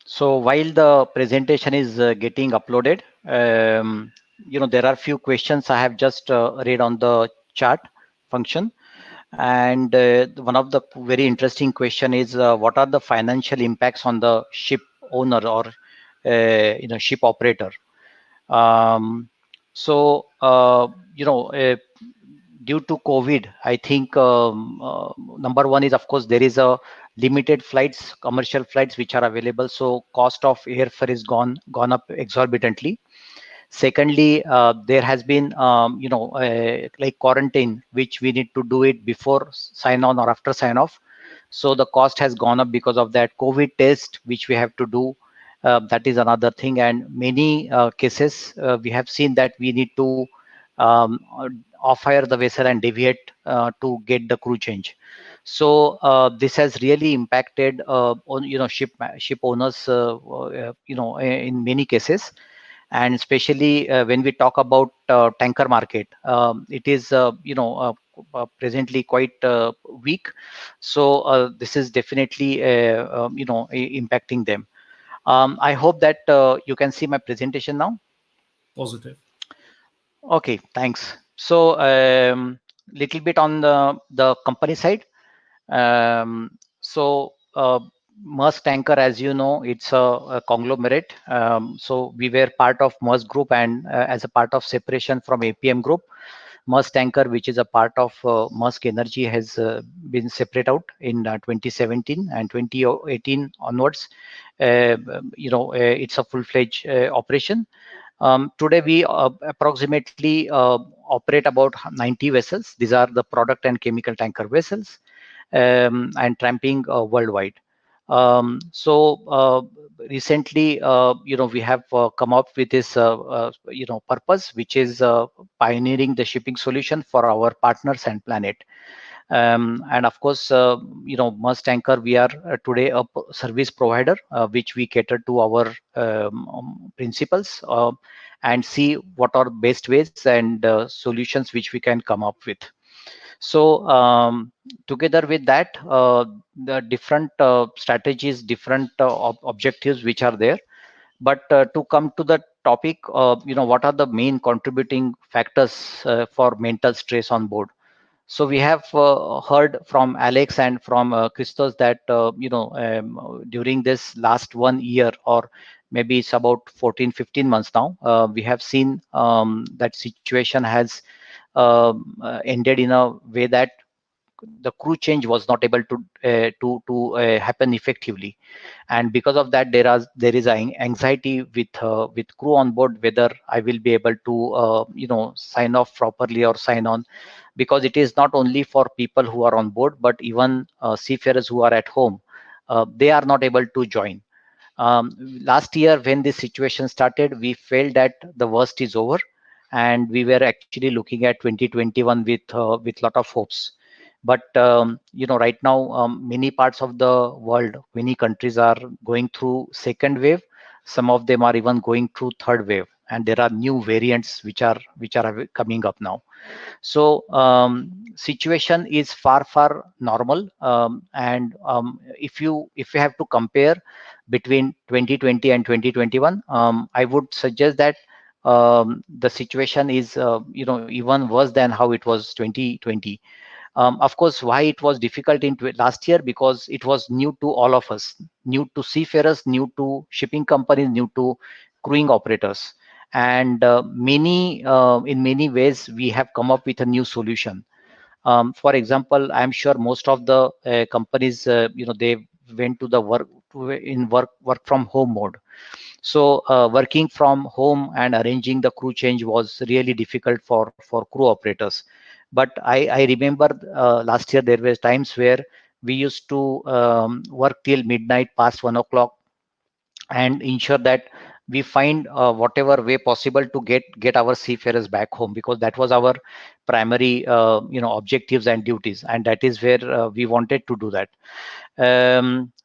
So while the presentation is getting uploaded, there are few questions I have just read on the chat function. And one of the very interesting question is what are the financial impacts on the ship owner or ship operator? So due to COVID, I think number one is of course there is a limited flights, commercial flights which are available. So cost of airfare is gone up exorbitantly. Secondly, there has been like quarantine which we need to do it before sign on or after sign off. So the cost has gone up because of that. COVID test which we have to do, that is another thing, and many cases we have seen that we need to off hire the vessel and deviate to get the crew change. So this has really impacted on ship owners in many cases, and especially when we talk about tanker market, it is presently quite weak. So this is definitely impacting them. I hope that you can see my presentation now. Positive. Okay, thanks. So little bit on the company side. So Maersk Tanker, as you know, it's a conglomerate. So we were part of Maersk Group, and as a part of separation from APM Group, Maersk Tanker, which is a part of Maersk Energy, has been separate out in 2017 and 2018 onwards. It's a full-fledged operation. Today we approximately operate about 90 vessels. These are the product and chemical tanker vessels, and tramping worldwide. So recently, we have come up with this, purpose, which is pioneering the shipping solution for our partners and planet. And of course, Maersk Tanker, we are today a service provider, which we cater to our principals and see what are best ways and solutions which we can come up with. So together with that, the different strategies, different objectives which are there. But to come to the topic, what are the main contributing factors for mental stress on board? So we have heard from Alex and from Christos that during this last 1 year, or maybe it's about 14, 15 months now, we have seen that situation has ended in a way that the crew change was not able to happen effectively, and because of that there is anxiety with crew on board, whether I will be able to sign off properly or sign on, because it is not only for people who are on board, but even seafarers who are at home, they are not able to join. Last year when this situation started, we felt that the worst is over, and we were actually looking at 2021 with lot of hopes. But right now, many parts of the world, many countries are going through second wave. Some of them are even going through third wave, and there are new variants which are coming up now. So situation is far normal, and if you have to compare between 2020 and 2021, I would suggest that the situation is even worse than how it was 2020. Of course, why it was difficult in last year, because it was new to all of us, new to seafarers, new to shipping companies, new to crewing operators, and in many ways we have come up with a new solution. For example, I'm sure most of the companies, they went to the work from home mode. So working from home and arranging the crew change was really difficult for crew operators. But I remember last year there were times where we used to work till midnight, past 1 o'clock, and ensure that we find whatever way possible to get our seafarers back home, because that was our primary objectives and duties, and that is where we wanted to do that.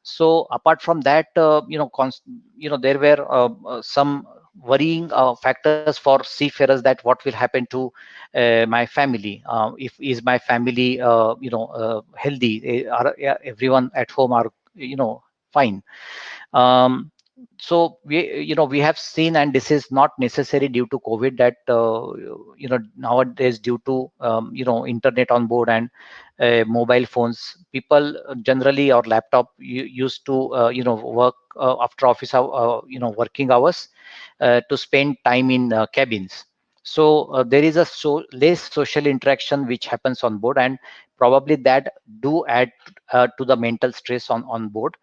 So apart from that, there were some worrying factors for seafarers, that what will happen to my family, if is my family healthy, are everyone at home are fine. um, so we have seen, and this is not necessary due to COVID, that nowadays due to internet on board and mobile phones, people generally, or laptop, used to work after office working hours, to spend time in cabins. So there is less social interaction which happens on board, and probably that do add to the mental stress on board.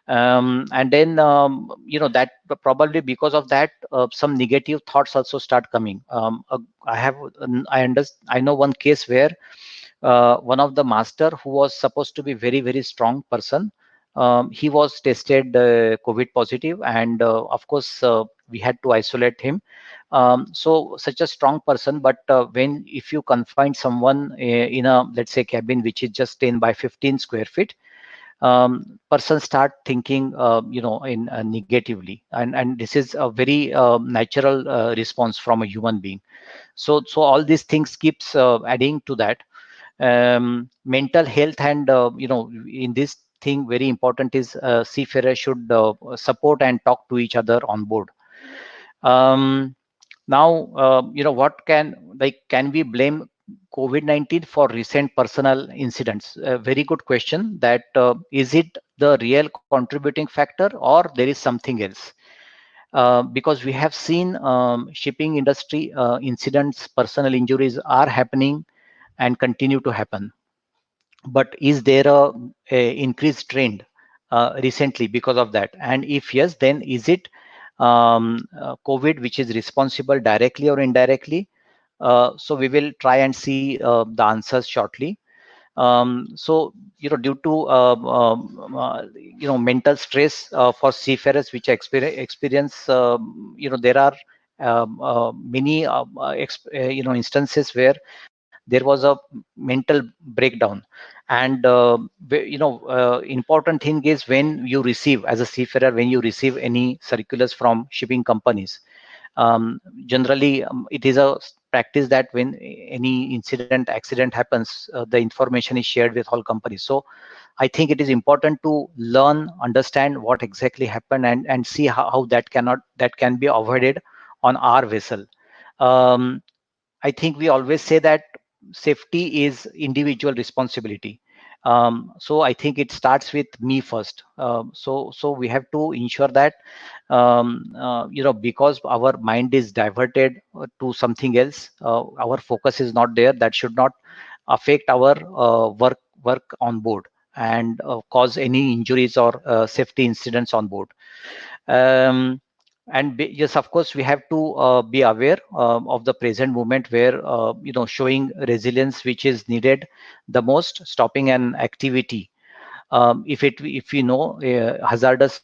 And then that probably because of that, some negative thoughts also start coming. I know one case where one of the master, who was supposed to be very strong person, he was tested COVID positive, and of course we had to isolate him. So such a strong person, but when if you confine someone in a, let's say, cabin which is just 10 by 15 square feet, person start thinking in negatively, and this is a very natural response from a human being. So all these things keeps adding to that. Mental health, and in this thing, very important is seafarers should support and talk to each other on board. Now what can we blame COVID-19 for recent personal incidents? A very good question. That is it the real contributing factor, or there is something else? Because we have seen shipping industry incidents, personal injuries are happening and continue to happen. But is there a increased trend recently because of that? And if yes, then is it COVID which is responsible directly or indirectly? So we will try and see the answers shortly. So due to mental stress for seafarers which experience there are many instances where there was a mental breakdown. And important thing is, when you receive, as a seafarer, when you receive any circulars from shipping companies, generally it is a practice that when any accident happens, the information is shared with all companies. So I think it is important to learn, understand what exactly happened, and see how that can be avoided on our vessel. I think we always say that safety is individual responsibility. So I think it starts with me first. So we have to ensure that because our mind is diverted to something else, our focus is not there. That should not affect our work on board and cause any injuries or safety incidents on board. um, yes, of course, we have to be aware of the present moment where showing resilience which is needed the most, stopping an activity if we know hazardous,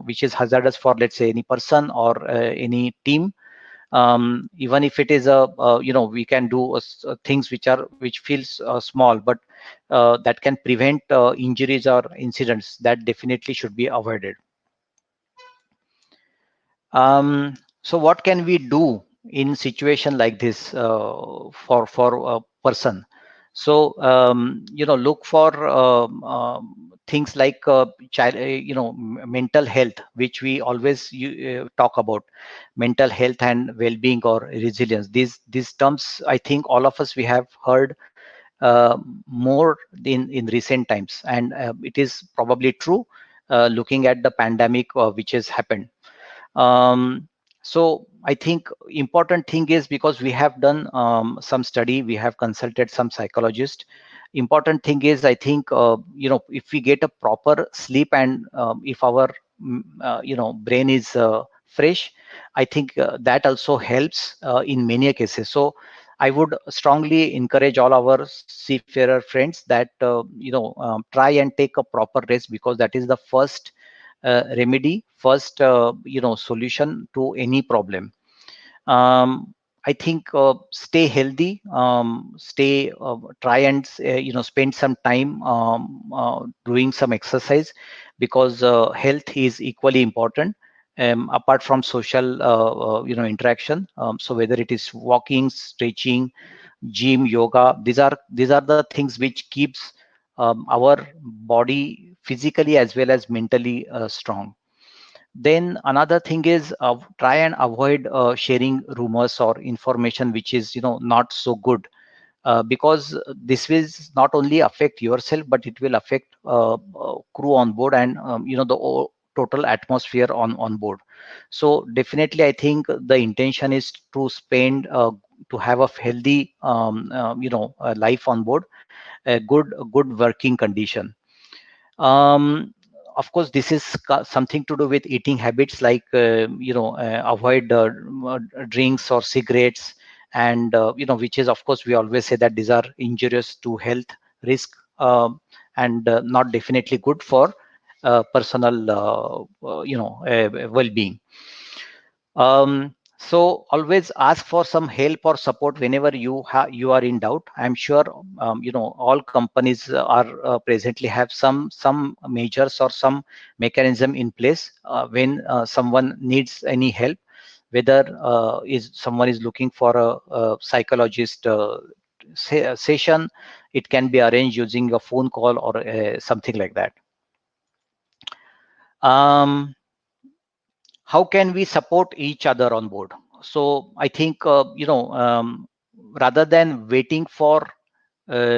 which is hazardous for, let's say, any person or any team. Even if it is a we can do things which feels small, but that can prevent injuries or incidents, that definitely should be avoided. So what can we do in situation like this for a person? So look for things like mental health, which we always talk about, mental health and well-being or resilience. These terms, I think all of us, we have heard more in recent times, and it is probably true looking at the pandemic which has happened. So I think important thing is, because we have done some study, we have consulted some psychologists. Important thing is, I think if we get a proper sleep and if our brain is fresh, I think that also helps in many cases. So I would strongly encourage all our seafarer friends that try and take a proper rest, because that is the first remedy, first solution to any problem. I think stay healthy, try and spend some time doing some exercise, because health is equally important, apart from social interaction. So whether it is walking, stretching, gym, yoga, these are the things which keeps our body physically as well as mentally strong. Then another thing is, try and avoid sharing rumors or information which is not so good, because this will not only affect yourself, but it will affect crew on board, and the total atmosphere on board. So definitely, I think the intention is to spend to have a healthy life on board, a good working condition. Of course, this is something to do with eating habits, like avoid drinks or cigarettes, and which is, of course, we always say that these are injurious to health, risk, and not definitely good for personal well-being. So always ask for some help or support whenever you are in doubt. I'm sure all companies are presently have some measures or some mechanism in place when someone needs any help, whether is someone is looking for a psychologist session. It can be arranged using a phone call or something like that. How can we support each other on board? So I think rather than waiting for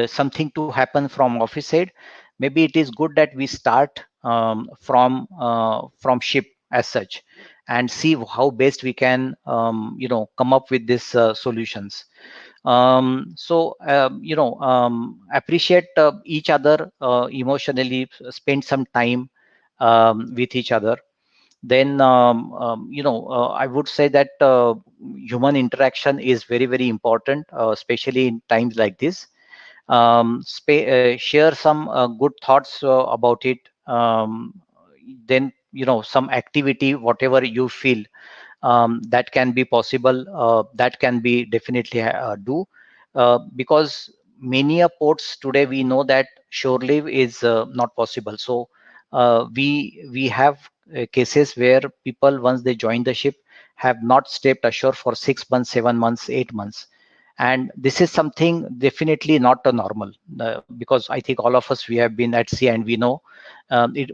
something to happen from office side, maybe it is good that we start from ship as such, and see how best we can come up with these solutions. Appreciate each other emotionally, spend some time with each other. Then I would say that human interaction is very important, especially in times like this. Share some good thoughts about it. Then some activity, whatever you feel that can be possible, that can be definitely do, because many ports today, we know that shore leave is not possible. So we have cases where people, once they join the ship, have not stepped ashore for 6 months, 7 months, 8 months. And this is something definitely not a normal, because I think all of us, we have been at sea, and we know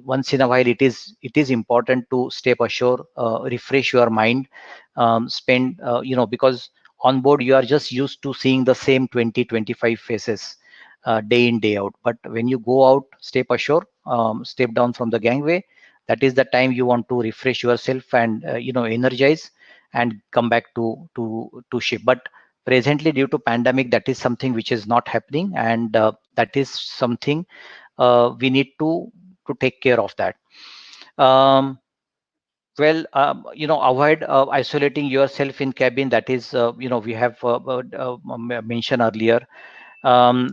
once in a while it is important to step ashore, refresh your mind, spend because on board you are just used to seeing the same 20-25 faces day in day out. But when you go out, step ashore, step down from the gangway, that is the time you want to refresh yourself and energize and come back to ship. But presently, due to pandemic, that is something which is not happening, and that is something we need to take care of that. Well, avoid isolating yourself in cabin. That is, we have mentioned earlier.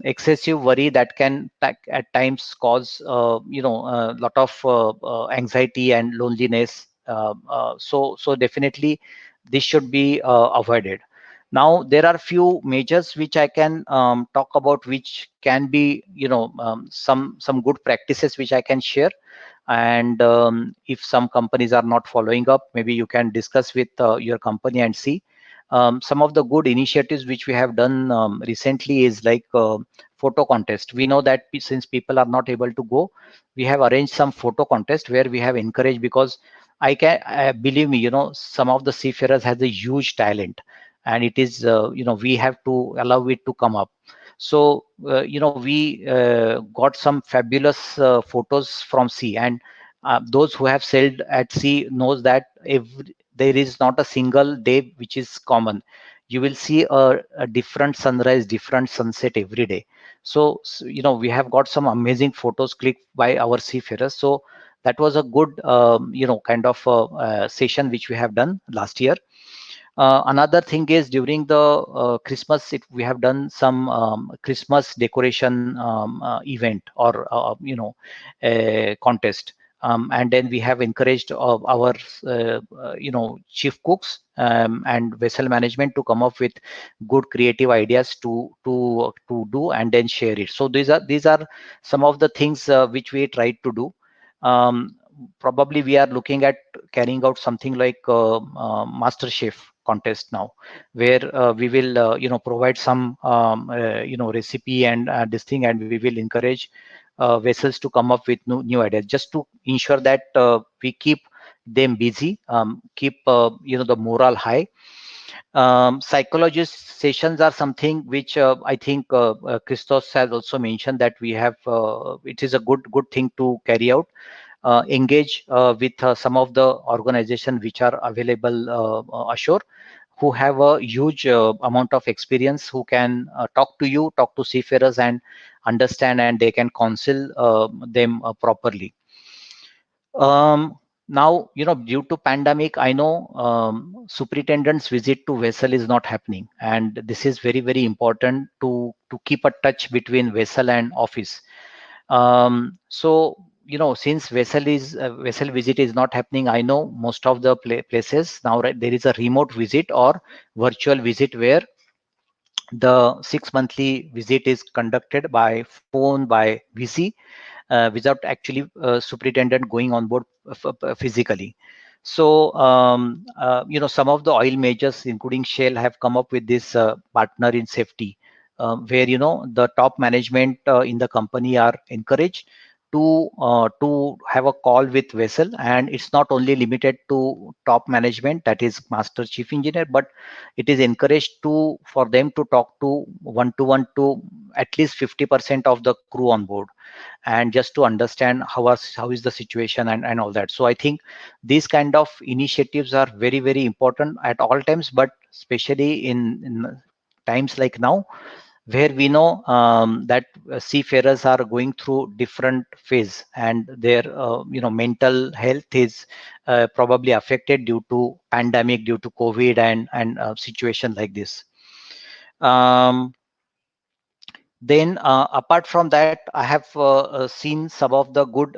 Excessive worry that can at times cause a lot of anxiety and loneliness. So definitely this should be avoided. Now there are few measures which I can talk about, which can be some good practices which I can share. And if some companies are not following up, maybe you can discuss with your company and see. Some of the good initiatives which we have done recently is like photo contest. We know that since people are not able to go, we have arranged some photo contest where we have encouraged, because believe me, some of the seafarers has a huge talent, and it is we have to allow it to come up. So we got some fabulous photos from sea, and those who have sailed at sea knows that there is not a single day which is common. You will see a different sunrise, different sunset every day. So we have got some amazing photos clicked by our seafarers. So that was a good kind of session which we have done last year. Another thing is, during the Christmas, we have done some Christmas decoration event, or contest. And then we have encouraged our chief cooks and vessel management to come up with good creative ideas to do and then share it. So these are some of the things which we tried to do. Probably we are looking at carrying out something like master chef contest now, where we will provide some recipe and this thing, and we will encourage vessels to come up with new ideas, just to ensure that we keep them busy, keep the morale high. Psychologist sessions are something which I think Christos has also mentioned, that we have it is a good thing to carry out. Engage with some of the organizations which are available ashore, who have a huge amount of experience, who can talk to seafarers and understand, and they can counsel them properly. Now, due to pandemic, I know superintendent's visit to vessel is not happening, and this is very, very important to keep a touch between vessel and office. So since vessel visit is not happening, I know most of the places now, right, there is a remote visit or virtual visit, where the 6 monthly visit is conducted by phone, by VC, without actually superintendent going on board physically. So some of the oil majors, including Shell, have come up with this partner in safety, where the top management in the company are encouraged to have a call with vessel, and it's not only limited to top management, that is master chief engineer, but it is encouraged for them to talk to one to at least 50% of the crew on board, and just to understand how is the situation and all that. So I think these kind of initiatives are very, very important at all times, but especially in times like now, where we know that seafarers are going through different phase, and their mental health is probably affected due to pandemic, due to COVID and situation like this. Then apart from that, I have seen some of the good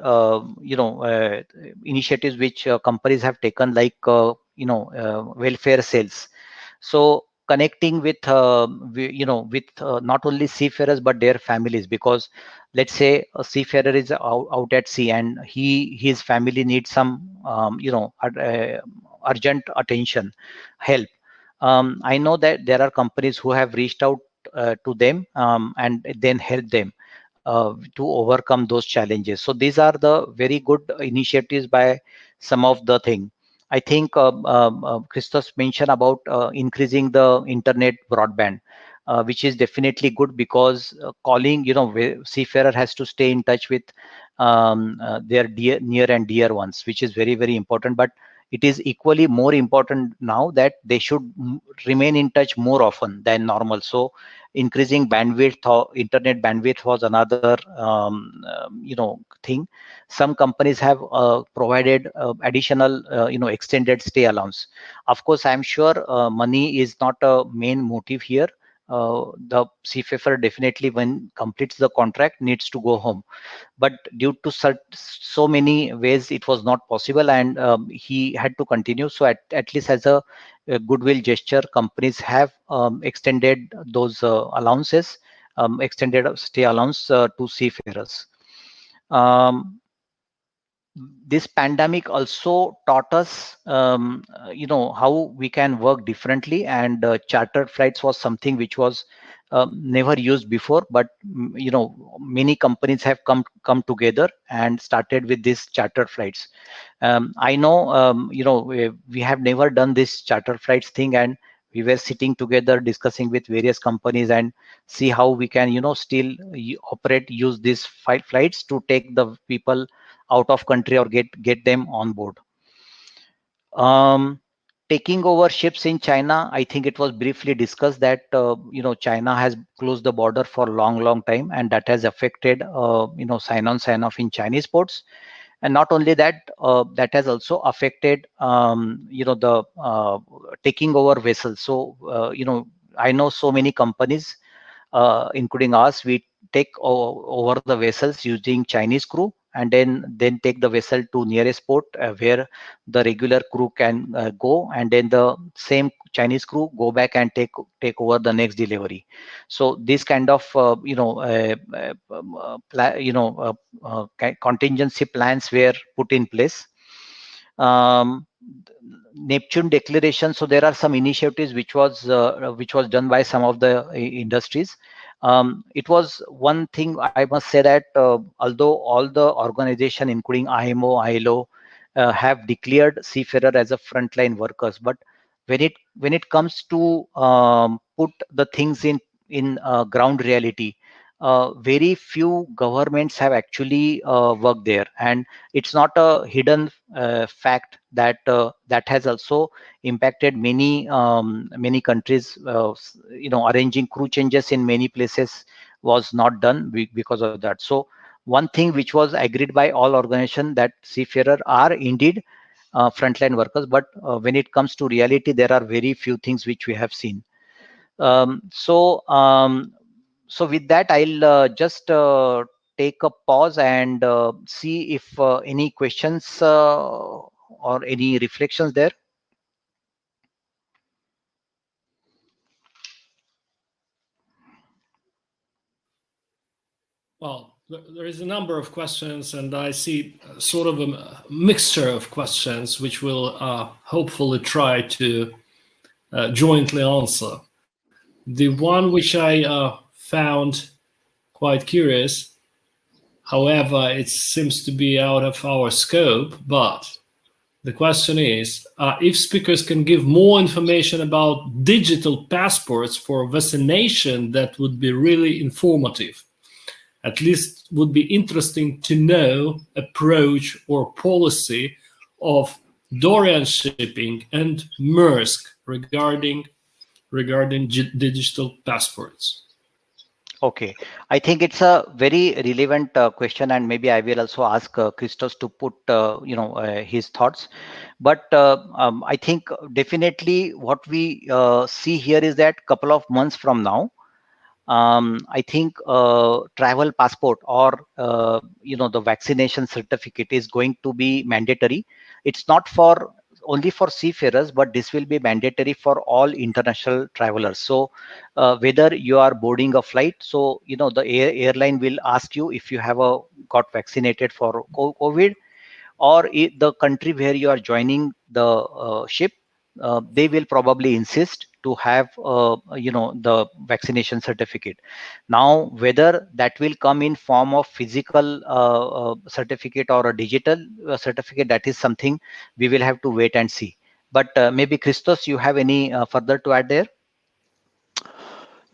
initiatives which companies have taken, like welfare sales. So connecting with with not only seafarers but their families, because let's say a seafarer is out at sea, and his family needs some urgent attention, help. I know that there are companies who have reached out to them and then help them to overcome those challenges. So these are the very good initiatives by some of the thing. I think Christos mentioned about increasing the internet broadband, which is definitely good because calling, seafarer has to stay in touch with their near and dear ones, which is very, very important. But it is equally more important now that they should remain in touch more often than normal. So increasing bandwidth or internet bandwidth was another thing. Some companies have provided additional extended stay allowance. Of course, I'm sure money is not a main motive here. The seafarer definitely, when completes the contract, needs to go home, but due to so many ways it was not possible, and he had to continue. So at least as a goodwill gesture, companies have extended those allowances, extended stay allowance to seafarers. This pandemic also taught us how we can work differently, and chartered flights was something which was never used before, but many companies have come together and started with these chartered flights. I know we have never done this charter flights thing, and we were sitting together discussing with various companies and see how we can still use these flights to take the people out of country or get them on board. Taking over ships in China, I think it was briefly discussed that China has closed the border for long time, and that has affected sign on sign off in Chinese ports. And not only that, that has also affected the taking over vessels. So I know so many companies, including us, we take over the vessels using Chinese crew, and then take the vessel to nearest port where the regular crew can go, and then the same Chinese crew go back and take over the next delivery. So this kind of contingency plans were put in place. Neptune declaration. So there are some initiatives which was done by some of the industries. It was one thing I must say that although all the organization, including IMO, ILO, have declared seafarer as a frontline workers, but when it comes to put the things in ground reality, very few governments have actually worked there, and it's not a hidden fact that that has also impacted many countries. Arranging crew changes in many places was not done because of that. So one thing which was agreed by all organizations, that seafarer are indeed frontline workers, but when it comes to reality, there are very few things which we have seen. So with that, I'll just take a pause and see if any questions or any reflections there. Well, there is a number of questions, and I see sort of a mixture of questions, which we'll hopefully try to jointly answer. The one which I found quite curious, however, it seems to be out of our scope, but the question is, if speakers can give more information about digital passports for vaccination, that would be really informative. At least would be interesting to know approach or policy of Dorian Shipping and Maersk regarding digital passports. Okay, I think it's a very relevant question, and maybe I will also ask Christos to put his thoughts. But I think definitely what we see here is that couple of months from now, I think travel passport or the vaccination certificate is going to be mandatory. It's not for only for seafarers, but this will be mandatory for all international travelers. So whether you are boarding a flight, so the airline will ask you if you have got vaccinated for COVID, or the country where you are joining the ship, they will probably insist to have the vaccination certificate. Now whether that will come in form of physical certificate or a digital certificate, that is something we will have to wait and see. But maybe Christos, you have any further to add there?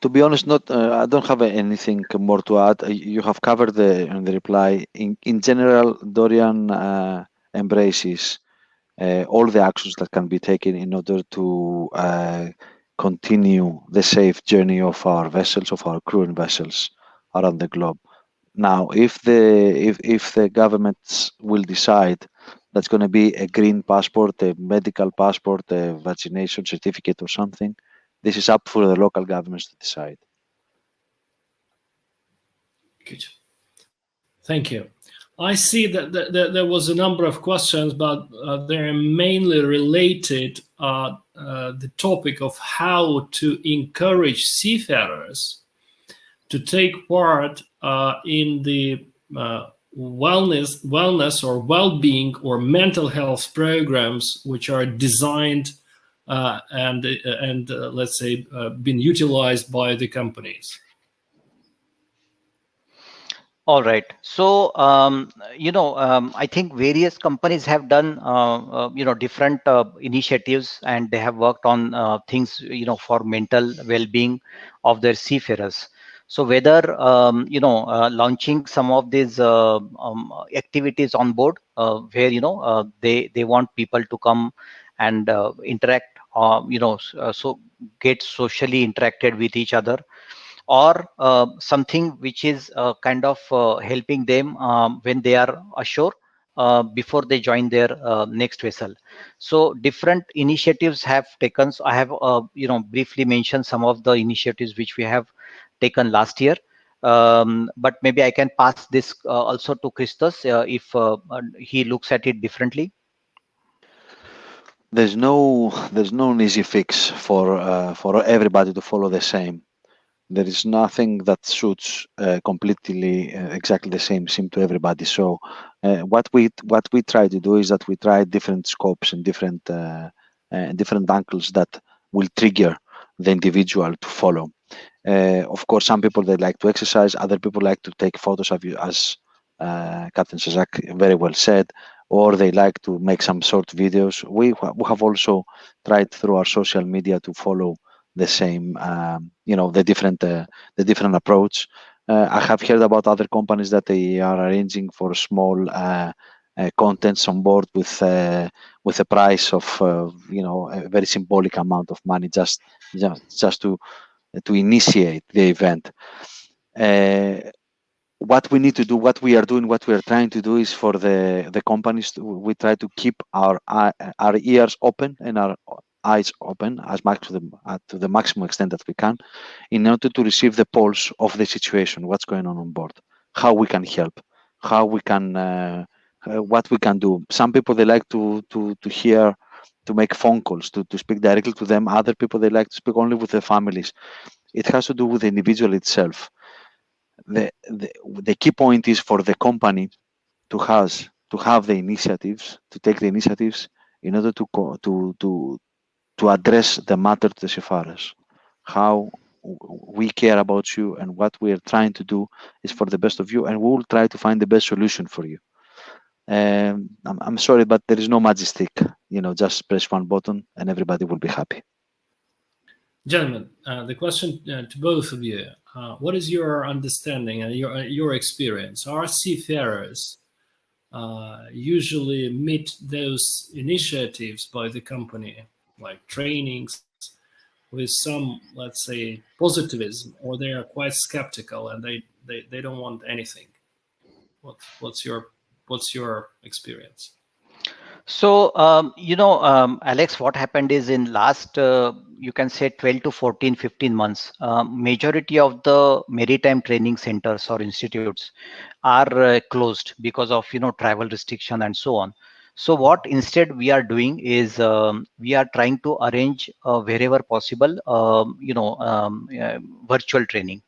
To be honest, not I don't have anything more to add. You have covered the reply. In general, Dorian embraces all the actions that can be taken in order to continue the safe journey of our vessels, of our crew and vessels around the globe. Now, if the governments will decide that's going to be a green passport, a medical passport, a vaccination certificate or something, this is up for the local governments to decide. Good. Thank you. I see that there was a number of questions, but they're mainly related the topic of how to encourage seafarers to take part in the wellness or well-being or mental health programs which are designed and let's say been utilized by the companies. All right. So, I think various companies have done, different initiatives, and they have worked on things, for mental well-being of their seafarers. So whether, launching some of these activities on board where, they want people to come and interact, so get socially interacted with each other, or something which is kind of helping them when they are ashore before they join their next vessel. So different initiatives have taken. So I have briefly mentioned some of the initiatives which we have taken last year, but maybe I can pass this also to Christos if he looks at it differently. There's no easy fix for everybody to follow the same. There is nothing that suits completely exactly the same sim to everybody. So what we try to do is that we try different scopes and different angles that will trigger the individual to follow. Of course, some people, they like to exercise, other people like to take photos of you, as Captain Shashank very well said, or they like to make some short videos. We have also tried through our social media to follow the same, the different approach. I have heard about other companies that they are arranging for small contents on board with a price of a very symbolic amount of money just to initiate the event. What we need to do, what we are doing, what we are trying to do is for the companies we try to keep our ears open and our eyes open as much to the maximum extent that we can, in order to receive the pulse of the situation, what's going on board, how we can help, how we can what we can do. Some people, they like to hear, to make phone calls, to speak directly to them. Other people, they like to speak only with their families. It has to do with the individual itself. The key point is for the company to have the initiatives, to take the initiatives in order to address the matter to the seafarers. How we care about you, and what we are trying to do is for the best of you, and we will try to find the best solution for you. I'm sorry, but there is no magic stick. Just press one button and everybody will be happy. Gentlemen, the question to both of you: what is your understanding and your experience? Are seafarers usually meet those initiatives by the company, like trainings, with some, let's say, positivism, or they are quite skeptical and they don't want anything? What's your experience? So, Alex, what happened is in last, you can say 12 to 14, 15 months, majority of the maritime training centers or institutes are closed because of, travel restriction and so on. So what instead we are doing is we are trying to arrange wherever possible, virtual training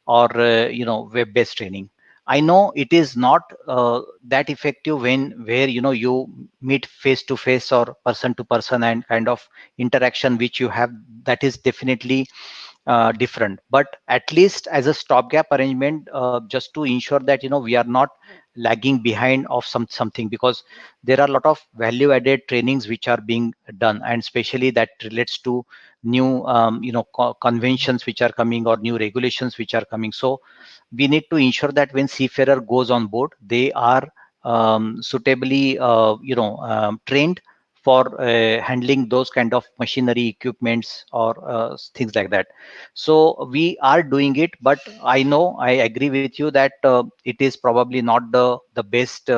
or, web-based training. I know it is not that effective where you meet face to face or person to person, and kind of interaction which you have, that is definitely different. But at least as a stopgap arrangement, just to ensure that we are not lagging behind of something, because there are a lot of value added trainings which are being done, and especially that relates to new conventions which are coming, or new regulations which are coming. So we need to ensure that when seafarer goes on board, they are suitably trained for handling those kind of machinery equipments, or things like that. So we are doing it, but I agree with you that it is probably not the best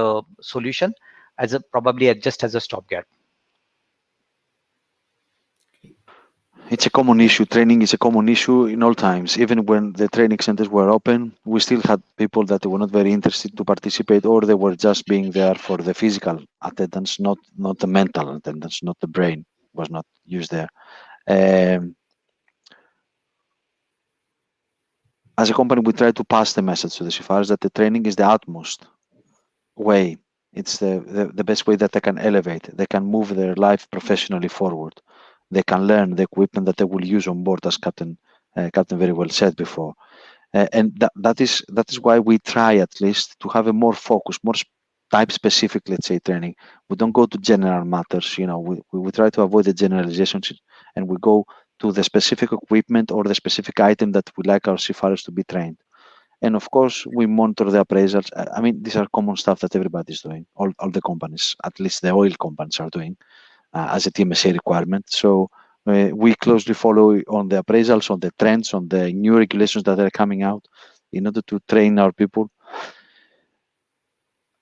solution, as a probably just as a stopgap. It's a common issue. Training is a common issue in all times. Even when the training centers were open, we still had people that were not very interested to participate, or they were just being there for the physical attendance, not the mental attendance, not the brain was not used there. As a company, we try to pass the message to the seafarers that the training is the utmost way. It's the best way that they can elevate. They can move their life professionally forward. They can learn the equipment that they will use on board, as Captain very well said before. And that is why we try at least to have a more focused, more type specific, let's say, training. We don't go to general matters. We try to avoid the generalizations, and we go to the specific equipment or the specific item that we like our seafarers to be trained. And of course, we monitor the appraisals. I mean, these are common stuff that everybody's doing. All the companies, at least the oil companies, are doing as a TMSA requirement. So we closely follow on the appraisals, on the trends, on the new regulations that are coming out in order to train our people.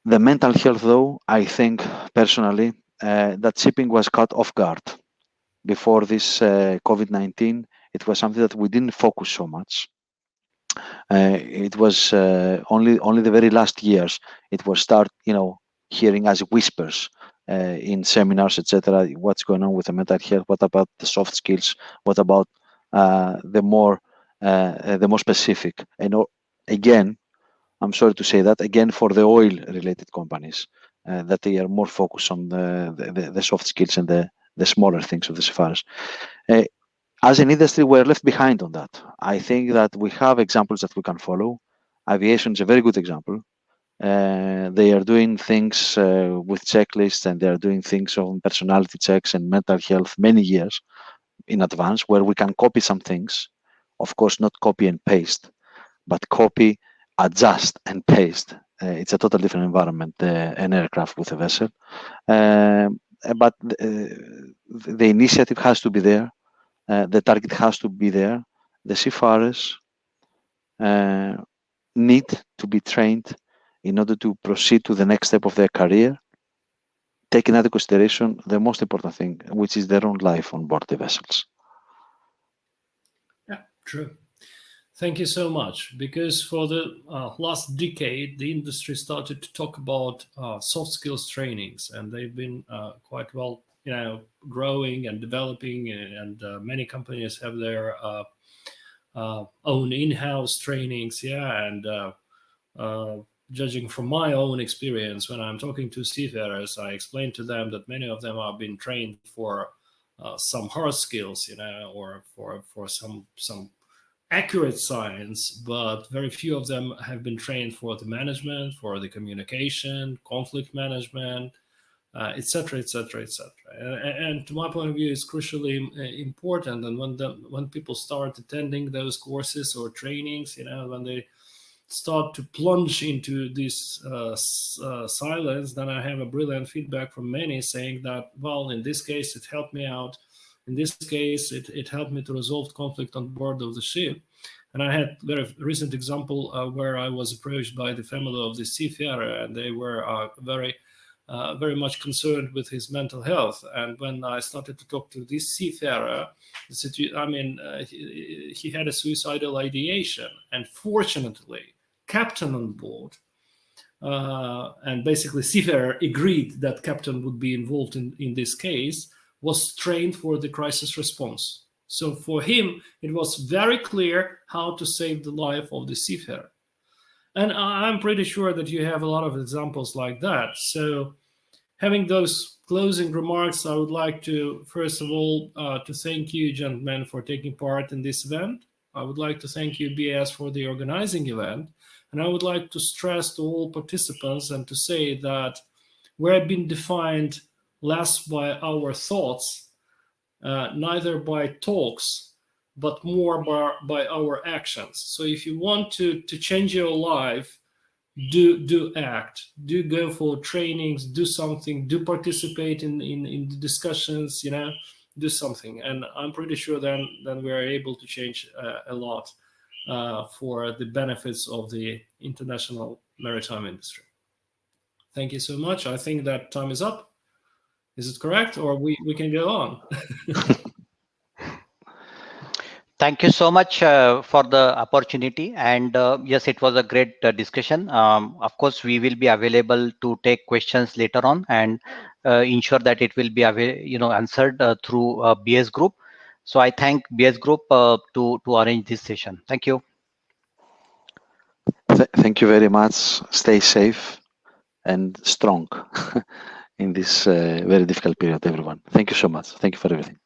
The mental health, though, I think personally that shipping was caught off guard before this COVID-19. It was something that we didn't focus so much. It was only the very last years it was start hearing as whispers in seminars, etc. What's going on with the mental health? What about the soft skills? What about the more specific? And again, I'm sorry to say that again for the oil-related companies that they are more focused on the soft skills and the smaller things of the seafarers. As an industry, we're left behind on that. I think that we have examples that we can follow. Aviation is a very good example. They are doing things with checklists, and they are doing things on personality checks and mental health many years in advance, where we can copy some things. Of course, not copy and paste, but copy, adjust, and paste. It's a totally different environment, an aircraft with a vessel. But the initiative has to be there. The target has to be there. The seafarers need to be trained in order to proceed to the next step of their career, taking into consideration the most important thing, which is their own life on board the vessels. Yeah, true. Thank you so much. Because for the last decade, the industry started to talk about soft skills trainings, and they've been quite well, growing and developing. And many companies have their own in-house trainings. Yeah, and judging from my own experience, when I'm talking to seafarers, I explain to them that many of them have been trained for some hard skills, or for some accurate science, but very few of them have been trained for the management, for the communication, conflict management, etc., etc., etc. And to my point of view, it's crucially important. And when people start attending those courses or trainings, when they start to plunge into this silence, then I have a brilliant feedback from many saying that, well, in this case, it helped me out. In this case, it helped me to resolve conflict on board of the ship. And I had a very recent example where I was approached by the family of the seafarer, and they were very much concerned with his mental health. And when I started to talk to this seafarer, he had a suicidal ideation. And fortunately, captain on board, and basically seafarer agreed that captain would be involved in this case, was trained for the crisis response. So for him, it was very clear how to save the life of the seafarer. And I'm pretty sure that you have a lot of examples like that. So having those closing remarks, I would like to, first of all, to thank you, gentlemen, for taking part in this event. I would like to thank you, BS, for the organizing event. And I would like to stress to all participants and to say that we're being defined less by our thoughts, neither by talks, but more by our actions. So if you want to change your life, do act, do go for trainings, do something, do participate in the discussions, do something. And I'm pretty sure then we are able to change a lot for the benefits of the international maritime industry. Thank you so much. I think that time is up. Is it correct? Or we can go on? Thank you so much for the opportunity. And yes, it was a great discussion. Of course, we will be available to take questions later on and ensure that it will be answered through BS Group. So I thank BS Group to arrange this session. Thank you. Thank you very much. Stay safe and strong in this very difficult period, everyone. Thank you so much. Thank you for everything.